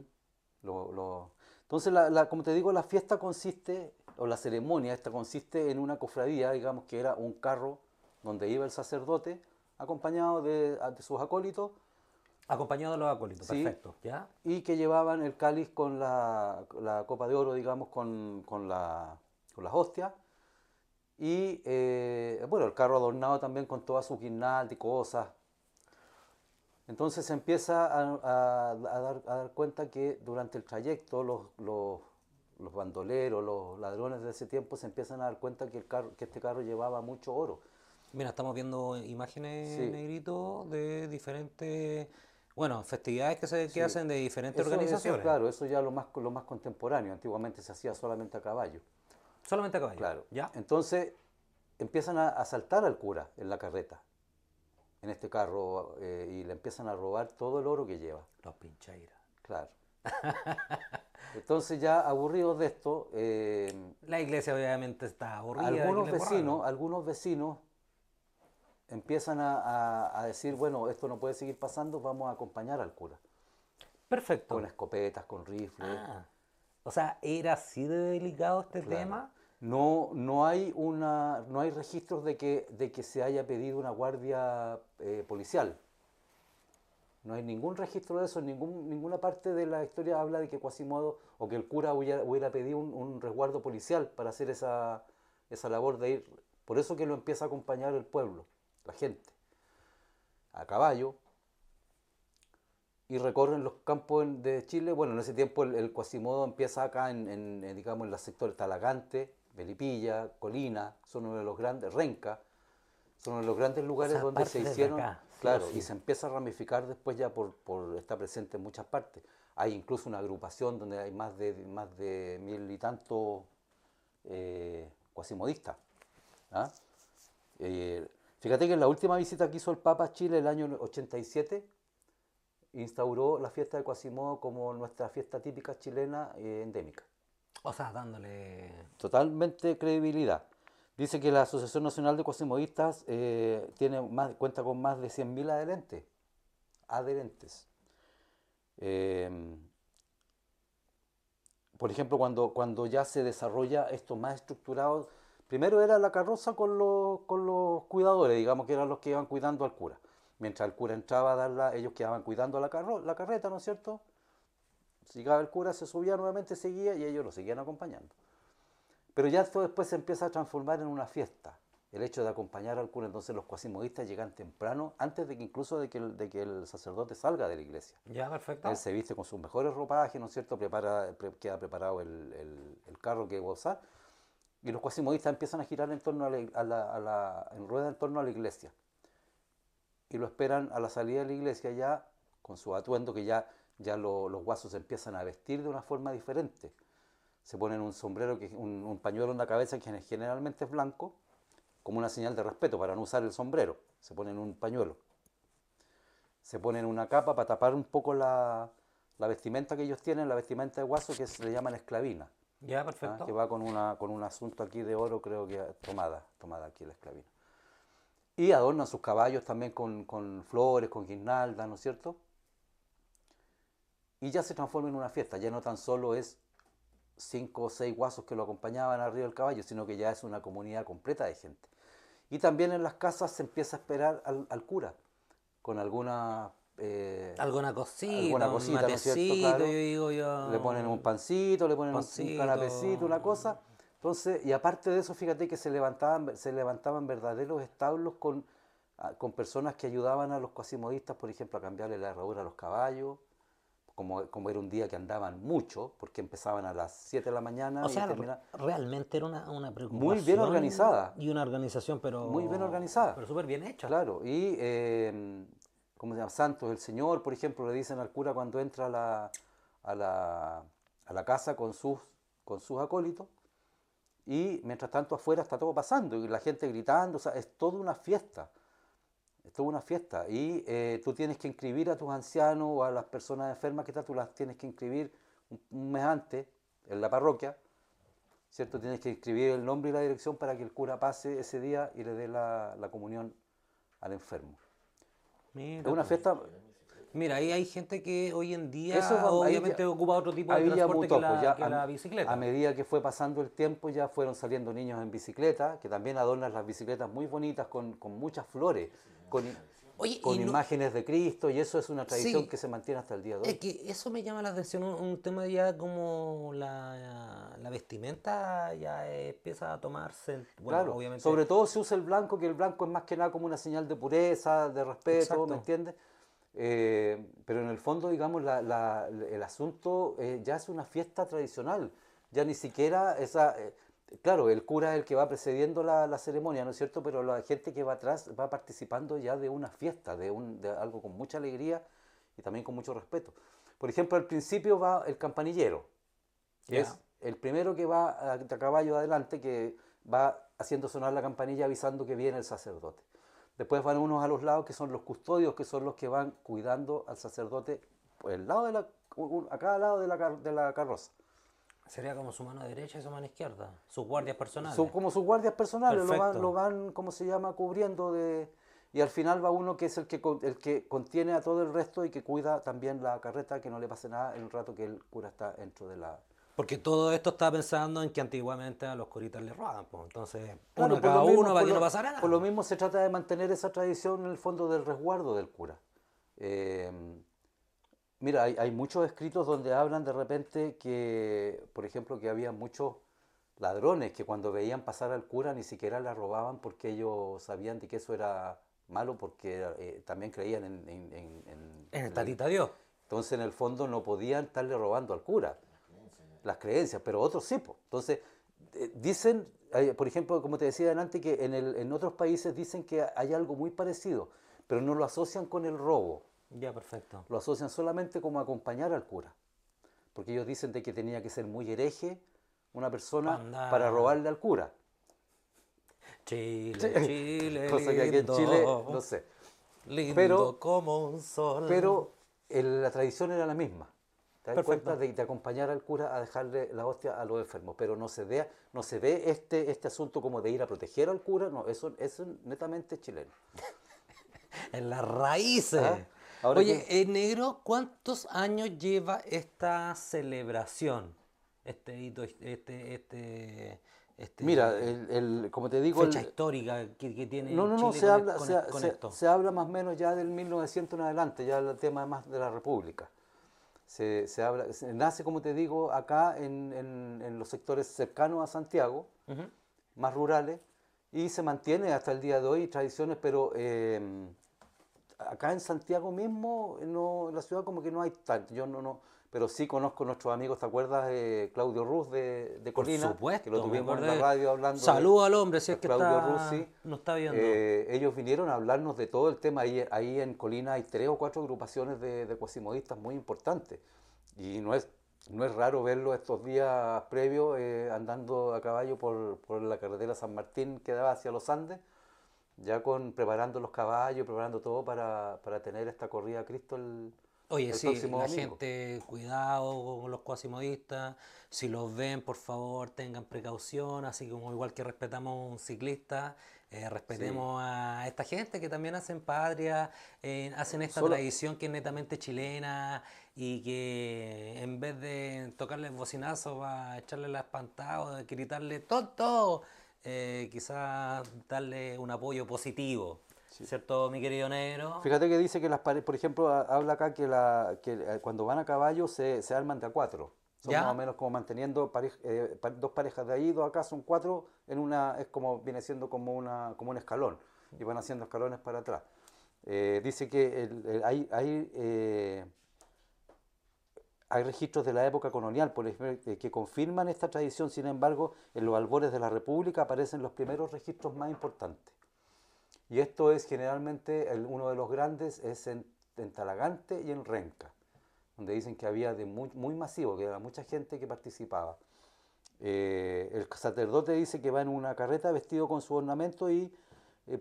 Speaker 2: Entonces, como te digo, la fiesta consiste, o la ceremonia esta consiste en una cofradía, digamos que era un carro donde iba el sacerdote, acompañado de sus acólitos,
Speaker 1: Acompañado de los acólitos,
Speaker 2: ¿sí?
Speaker 1: perfecto. ¿Ya?
Speaker 2: Y que llevaban el cáliz con la copa de oro, digamos, con las hostias. Y bueno, el carro adornado también con todas sus guirnaldas y cosas. Entonces se empieza a dar cuenta que durante el trayecto los bandoleros, los ladrones de ese tiempo se empiezan a dar cuenta que este carro llevaba mucho oro.
Speaker 1: Mira, estamos viendo imágenes,
Speaker 2: Sí,
Speaker 1: negrito, de diferentes, bueno, festividades que
Speaker 2: sí.
Speaker 1: hacen de diferentes
Speaker 2: Eso,
Speaker 1: organizaciones.
Speaker 2: claro, eso ya lo más contemporáneo. Antiguamente se hacía solamente a caballo.
Speaker 1: Solamente a caballo.
Speaker 2: Claro.
Speaker 1: ¿Ya?
Speaker 2: Entonces empiezan a asaltar al cura en la carreta, en este carro, y le empiezan a robar todo el oro que lleva.
Speaker 1: Los pincheiras.
Speaker 2: Claro. Entonces ya aburridos de esto,
Speaker 1: La iglesia obviamente está aburrida de que
Speaker 2: algunos
Speaker 1: les borraron.
Speaker 2: vecinos, algunos vecinos empiezan a decir, bueno, esto no puede seguir pasando, vamos a acompañar al cura, con
Speaker 1: Perfecto.
Speaker 2: escopetas, con rifles,
Speaker 1: Ah, o sea, era así de delicado este
Speaker 2: claro.
Speaker 1: tema.
Speaker 2: No hay registros de que se haya pedido una guardia policial. No hay ningún registro de eso, ninguna parte de la historia habla de que Quasimodo o que el cura hubiera pedido un resguardo policial para hacer esa labor de ir. Por eso que lo empieza a acompañar el pueblo, la gente, a caballo, y recorren los campos de Chile. Bueno, en ese tiempo el Quasimodo empieza acá digamos, en los sectores Talagante, Melipilla, Colina, son uno de los grandes, Renca, son uno de los grandes
Speaker 1: O
Speaker 2: lugares
Speaker 1: sea,
Speaker 2: donde se
Speaker 1: parte desde
Speaker 2: hicieron,
Speaker 1: acá, sí o
Speaker 2: claro, y
Speaker 1: sí.
Speaker 2: se empieza a ramificar después ya por estar presente en muchas partes. Hay incluso una agrupación donde hay más de 1000 y tantos cuasimodistas. ¿Ah? Eh, Fíjate que en la última visita que hizo el Papa a Chile el año 87, instauró la fiesta de Quasimodo como nuestra fiesta típica chilena endémica.
Speaker 1: O sea, dándole.
Speaker 2: Totalmente credibilidad. Dice que la Asociación Nacional de Quasimodistas cuenta con más de 100.000 adherentes. Eh, por ejemplo, cuando ya se desarrolla esto más estructurado, primero era la carroza con los cuidadores, digamos que eran los que iban cuidando al cura. Mientras el cura entraba a darla, ellos quedaban cuidando la carreta, ¿no es cierto? Si llegaba el cura, se subía nuevamente, seguía y ellos lo seguían acompañando. Pero ya esto después se empieza a transformar en una fiesta. El hecho de acompañar al cura, entonces los cuasimodistas llegan temprano, antes de que incluso de que el sacerdote salga de la iglesia.
Speaker 1: Ya,
Speaker 2: Él
Speaker 1: perfecto.
Speaker 2: se viste con sus mejores ropajes, ¿no es cierto? Queda preparado el carro que va a usar. Y los cuasimodistas empiezan a girar en rueda en torno a la iglesia. Y lo esperan a la salida de la iglesia ya con su atuendo, que ya los guasos se empiezan a vestir de una forma diferente. Se ponen un sombrero, un pañuelo en la cabeza que generalmente es blanco, como una señal de respeto para no usar el sombrero. Se ponen un pañuelo. Se ponen una capa para tapar un poco la vestimenta que ellos tienen, la vestimenta de guaso que se le llaman esclavina.
Speaker 1: Ya,
Speaker 2: Que
Speaker 1: perfecto.
Speaker 2: va con un asunto aquí de oro, creo que tomada aquí la esclavina. Y adornan sus caballos también con flores, con guirnaldas, ¿no es cierto? Y ya se transforma en una fiesta, ya no tan solo es 5 o 6 guasos que lo acompañaban arriba del caballo, sino que ya es una comunidad completa de gente. Y también en las casas se empieza a esperar al cura, con alguna
Speaker 1: Alguna un
Speaker 2: cosita, ¿no es cierto?
Speaker 1: matecito, yo
Speaker 2: Claro,
Speaker 1: digo
Speaker 2: le
Speaker 1: yo,
Speaker 2: ponen un pancito, le ponen un canapecito,
Speaker 1: pancito.
Speaker 2: una cosa. Entonces, y aparte de eso, fíjate que se levantaban verdaderos establos con personas que ayudaban a los cuasimodistas, por ejemplo, a cambiarle la herradura a los caballos, como era un día que andaban mucho, porque empezaban a las 7 de la
Speaker 1: O
Speaker 2: mañana y
Speaker 1: sea,
Speaker 2: terminaban
Speaker 1: realmente era una
Speaker 2: muy bien
Speaker 1: preocupación
Speaker 2: organizada,
Speaker 1: y una organización,
Speaker 2: muy bien organizada.
Speaker 1: pero súper bien hecha.
Speaker 2: Claro, y ¿cómo se llama? Santos el Señor, por ejemplo, le dicen al cura cuando entra a la, a la casa con sus acólitos, y mientras tanto afuera está todo pasando, y la gente gritando, o sea, es toda una fiesta. es toda una fiesta. Y tú tienes que inscribir a tus ancianos o a las personas enfermas que están, tú las tienes que inscribir un mes antes en la parroquia, ¿cierto? Tienes que inscribir el nombre y la dirección para que el cura pase ese día y le dé la comunión al enfermo. Es
Speaker 1: Mira,
Speaker 2: una
Speaker 1: pues.
Speaker 2: fiesta,
Speaker 1: Mira, ahí hay gente que hoy en
Speaker 2: eso
Speaker 1: día
Speaker 2: va,
Speaker 1: obviamente ocupa otro tipo de
Speaker 2: ahí ya
Speaker 1: transporte
Speaker 2: mutó, pues ya
Speaker 1: que la
Speaker 2: a
Speaker 1: bicicleta.
Speaker 2: medida que fue pasando el tiempo ya fueron saliendo niños en bicicleta, que también adornan las bicicletas muy bonitas con muchas flores, con,
Speaker 1: Oye, y
Speaker 2: con
Speaker 1: no,
Speaker 2: imágenes de Cristo, y eso es una tradición
Speaker 1: sí,
Speaker 2: que se mantiene hasta el día de
Speaker 1: es
Speaker 2: hoy.
Speaker 1: que eso me llama la atención, un tema ya como la vestimenta ya empieza a tomarse, bueno,
Speaker 2: Claro,
Speaker 1: obviamente,
Speaker 2: sobre todo se usa el blanco, que el blanco es más que nada como una señal de pureza, de respeto, ¿me
Speaker 1: exacto.
Speaker 2: entiendes? Pero en el fondo, digamos, el asunto ya es una fiesta tradicional, ya ni siquiera claro, el cura es el que va precediendo la ceremonia, ¿no es cierto? Pero la gente que va atrás va participando ya de una fiesta, de algo con mucha alegría y también con mucho respeto. Por ejemplo, al principio va el campanillero, que
Speaker 1: Ya.
Speaker 2: es el primero que va a caballo adelante, que va haciendo sonar la campanilla avisando que viene el sacerdote. Después van unos a los lados que son los custodios, que son los que van cuidando al sacerdote por el lado a cada lado de la carroza.
Speaker 1: Sería como su mano derecha y su mano izquierda, sus guardias
Speaker 2: Son
Speaker 1: personales.
Speaker 2: como sus guardias personales, lo
Speaker 1: Perfecto.
Speaker 2: van, ¿cómo se llama?, cubriendo y al final va uno que es el que contiene a todo el resto y que cuida también la carreta, que no le pase nada en el rato que el cura está dentro de la...
Speaker 1: Porque todo esto está pensando en que antiguamente a los curitas les robaban, pues. Entonces, uno
Speaker 2: Claro,
Speaker 1: a cada uno para que no pasara
Speaker 2: por
Speaker 1: nada,
Speaker 2: lo
Speaker 1: pues.
Speaker 2: mismo se trata de mantener esa tradición en el fondo del resguardo del cura. Eh, Mira, hay muchos escritos donde hablan de repente que, por ejemplo, que había muchos ladrones que cuando veían pasar al cura ni siquiera le robaban porque ellos sabían de que eso era malo porque también creían
Speaker 1: En el
Speaker 2: en la...
Speaker 1: tatita Dios.
Speaker 2: Entonces, en el fondo no podían estarle robando al cura las creencias, pero otros sí, po. Entonces, dicen, por ejemplo, como te decía antes, que en otros países dicen que hay algo muy parecido, pero no lo asocian con el robo,
Speaker 1: Ya, perfecto.
Speaker 2: lo asocian solamente como acompañar al cura, porque ellos dicen de que tenía que ser muy hereje una persona para
Speaker 1: Panda.
Speaker 2: robarle al cura.
Speaker 1: Chile, Chile,
Speaker 2: Cosa que aquí en Chile, no
Speaker 1: lindo.
Speaker 2: sé.
Speaker 1: Lindo
Speaker 2: Pero,
Speaker 1: como un sol.
Speaker 2: pero la tradición era la misma. ¿Te das cuenta?
Speaker 1: Perfecto.
Speaker 2: De acompañar al cura a dejarle la hostia a los enfermos. Pero no se ve este asunto como de ir a proteger al cura, no, eso es netamente chileno.
Speaker 1: En las
Speaker 2: ¿Ah?
Speaker 1: raíces.
Speaker 2: Ahora que,
Speaker 1: Oye, negro, ¿cuántos años lleva esta celebración? Este hito,
Speaker 2: mira,
Speaker 1: este
Speaker 2: como te digo,
Speaker 1: fecha histórica que
Speaker 2: no,
Speaker 1: tiene
Speaker 2: no, no,
Speaker 1: Chile con esto.
Speaker 2: se habla más o menos ya del 1900 en adelante, ya el tema más de la República. Se habla, nace, como te digo, acá en los sectores cercanos a Santiago,
Speaker 1: Ujú.
Speaker 2: más rurales, y se mantiene hasta el día de hoy tradiciones, pero acá en Santiago mismo, no, en la ciudad como que no hay tanto, yo no, pero sí conozco a nuestros amigos, ¿te acuerdas? Claudio Ruz de
Speaker 1: Por
Speaker 2: Colina, que lo
Speaker 1: supuesto, me
Speaker 2: tuvimos en la
Speaker 1: acordé.
Speaker 2: radio hablando
Speaker 1: Saludo al hombre si es
Speaker 2: a
Speaker 1: que
Speaker 2: Claudio Ruz,
Speaker 1: está,
Speaker 2: sí.
Speaker 1: no está viendo.
Speaker 2: Ellos vinieron a hablarnos de todo el tema, ahí en Colina hay 3 o 4 agrupaciones de cuasimodistas muy importantes, y no es raro verlo estos días previos andando a caballo por la carretera San Martín que da hacia los Andes, ya preparando los caballos, preparando todo para tener esta corrida a Cristo
Speaker 1: Oye,
Speaker 2: el
Speaker 1: sí,
Speaker 2: próximo
Speaker 1: la
Speaker 2: domingo.
Speaker 1: gente, cuidado con los cuasimodistas. Si los ven, por favor, tengan precaución. Así como igual que respetamos a un ciclista,
Speaker 2: Sí.
Speaker 1: respetemos a esta gente que también hacen patria, hacen esta
Speaker 2: Solo,
Speaker 1: tradición que es netamente chilena y que en vez de tocarle el bocinazo para echarle la espantada o de gritarle tonto, quizás darle un apoyo positivo.
Speaker 2: sí.
Speaker 1: ¿Cierto, mi querido negro?
Speaker 2: Fíjate que dice que las parejas, por ejemplo, habla acá que cuando van a caballo se arman de a 4. Son más o
Speaker 1: ¿Ya?
Speaker 2: menos como manteniendo 2 parejas de ahí, 2 acá, son 4 en una, es como, viene siendo como un escalón, y van haciendo escalones para atrás. Dice que hay registros de la época colonial, por ejemplo, que confirman esta tradición. Sin embargo, en los albores de la República aparecen los primeros registros más importantes. Y esto es generalmente, uno de los grandes es en Talagante y en Renca, donde dicen que había muy, muy masivo, que era mucha gente que participaba. El sacerdote dice que va en una carreta vestido con su ornamento y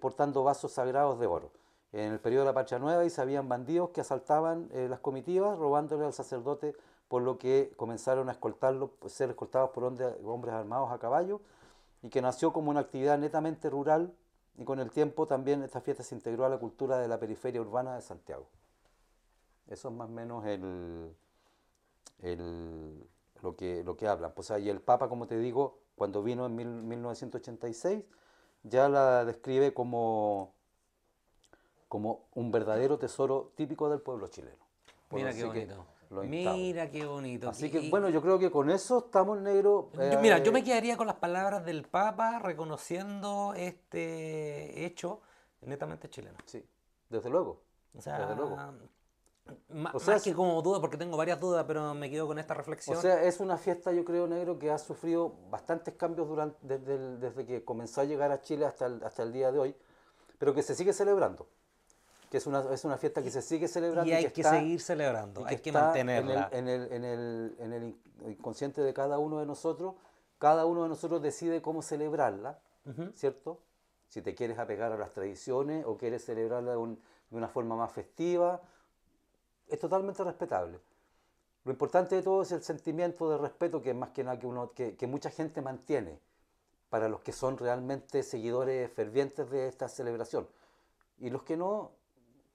Speaker 2: portando vasos sagrados de oro. en el periodo de la Patria Nueva y se habían bandidos que asaltaban las comitivas robándole al sacerdote, por lo que comenzaron a escoltarlo, ser escoltados por hombres armados a caballo, y que nació como una actividad netamente rural, y con el tiempo también esta fiesta se integró a la cultura de la periferia urbana de Santiago. Eso es más o menos lo que hablan. Pues, y el Papa, como te digo, cuando vino en 1986, ya la describe como un verdadero tesoro típico del pueblo chileno.
Speaker 1: Mira qué bonito.
Speaker 2: Lo instauro.
Speaker 1: Mira qué bonito.
Speaker 2: Así que, bueno, yo creo que con eso estamos, negro.
Speaker 1: Mira, yo me quedaría con las palabras del Papa reconociendo este hecho netamente chileno.
Speaker 2: Sí, desde luego.
Speaker 1: O sea,
Speaker 2: desde luego.
Speaker 1: Más que como duda, porque tengo varias dudas, pero me quedo con esta reflexión.
Speaker 2: O sea, es una fiesta, yo creo, negro, que ha sufrido bastantes cambios desde que comenzó a llegar a Chile hasta el día de hoy, pero que se sigue celebrando. Que es una fiesta que se sigue celebrando.
Speaker 1: Y hay que seguir celebrando, hay que mantenerla.
Speaker 2: En el inconsciente de cada uno de nosotros. Cada uno de nosotros decide cómo celebrarla, ¿cierto? Si te quieres apegar a las tradiciones o quieres celebrarla de una forma más festiva, es totalmente respetable. Lo importante de todo es el sentimiento de respeto, que es más que nada que mucha gente mantiene para los que son realmente seguidores fervientes de esta celebración. Y los que no,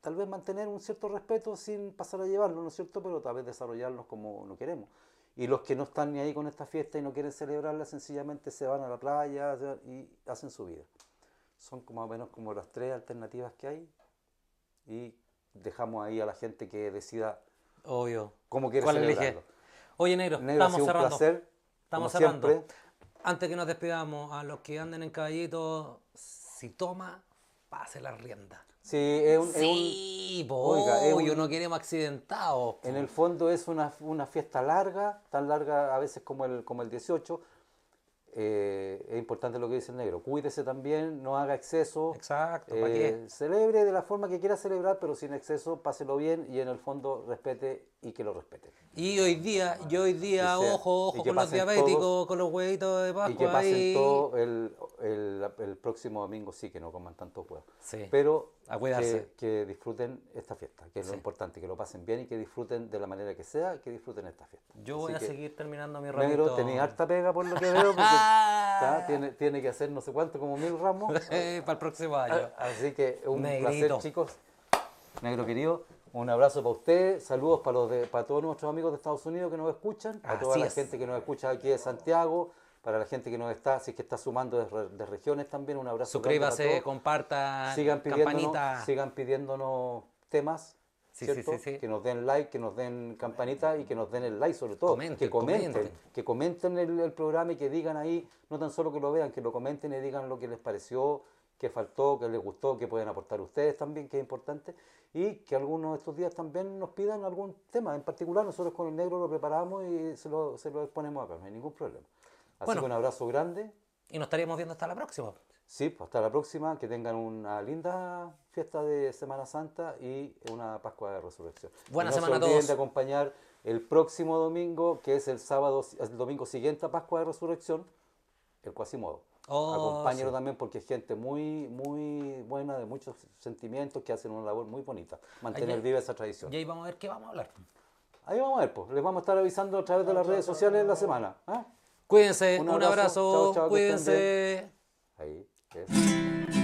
Speaker 2: tal vez mantener un cierto respeto sin pasar a llevarlo, ¿no es cierto? Pero tal vez desarrollarlos como no queremos. Y los que no están ni ahí con esta fiesta y no quieren celebrarla, sencillamente se van a la playa y hacen su vida. Son más o menos como las tres alternativas que hay, y dejamos ahí a la gente que decida
Speaker 1: obvio
Speaker 2: cómo quiere
Speaker 1: cuál
Speaker 2: celebrarlo.
Speaker 1: elige. Oye, Negro,
Speaker 2: Negro,
Speaker 1: estamos cerrando.
Speaker 2: Un placer,
Speaker 1: estamos
Speaker 2: como
Speaker 1: cerrando.
Speaker 2: Siempre.
Speaker 1: Antes que nos despidamos, a los que anden en caballito, si toma, pase la rienda.
Speaker 2: Sí,
Speaker 1: no queremos accidentados.
Speaker 2: En el fondo es una fiesta larga, tan larga a veces como el 18. Es importante lo que dice el negro. Cuídese también, no haga exceso.
Speaker 1: Exacto, ¿para qué?
Speaker 2: Celebre de la forma que quiera celebrar, pero sin exceso, páselo bien y en el fondo respete y que lo respete.
Speaker 1: Y hoy día, ojo con los diabéticos, con los huevitos de Pascua.
Speaker 2: Y que pasen todo el próximo domingo, sí, que no coman tanto huevo.
Speaker 1: Sí,
Speaker 2: pero
Speaker 1: a cuidarse.
Speaker 2: Que disfruten esta fiesta, que es lo
Speaker 1: Sí.
Speaker 2: importante, que lo pasen bien y que disfruten de la manera que sea, que disfruten esta fiesta.
Speaker 1: Yo voy a seguir terminando mi
Speaker 2: Negro,
Speaker 1: ratito.
Speaker 2: tenía harta pega por lo que veo, porque tiene que hacer no sé cuánto, como 1000 ramos.
Speaker 1: Para el próximo año.
Speaker 2: Así que un
Speaker 1: Negrito.
Speaker 2: placer, chicos. Negro querido, un abrazo para usted, saludos para todos nuestros amigos de Estados Unidos que nos escuchan, para toda la gente que nos escucha aquí de Santiago, para la gente que nos está, si es que está sumando de regiones también, un abrazo.
Speaker 1: Suscríbase, comparta, campanita.
Speaker 2: Sigan pidiéndonos temas, ¿cierto?
Speaker 1: Sí.
Speaker 2: Que nos den like, que nos den campanita y que nos den el like sobre todo. Que comenten el programa y que digan ahí, no tan solo que lo vean, que lo comenten y digan lo que les pareció, que faltó, que les gustó, que pueden aportar ustedes también, que es importante. Y que algunos de estos días también nos pidan algún tema en particular. Nosotros con el negro lo preparamos y se lo exponemos acá, no hay ningún problema. Así que un abrazo grande.
Speaker 1: Y nos estaríamos viendo hasta la próxima.
Speaker 2: Sí, pues hasta la próxima. Que tengan una linda fiesta de Semana Santa y una Pascua de Resurrección.
Speaker 1: Buena
Speaker 2: y no
Speaker 1: semana a
Speaker 2: se olviden
Speaker 1: todos.
Speaker 2: de acompañar el próximo domingo, que es el domingo siguiente a Pascua de Resurrección, el Quasimodo. Acompáñenlo también, porque es gente muy, muy buena, de muchos sentimientos, que hacen una labor muy bonita. Mantener viva esa tradición.
Speaker 1: Y ahí vamos a ver qué vamos a hablar.
Speaker 2: Ahí vamos a ver, pues. Les vamos a estar avisando a través de las redes sociales en la semana.
Speaker 1: Cuídense, un abrazo.
Speaker 2: Chao,
Speaker 1: Cuídense.
Speaker 2: Ahí, es.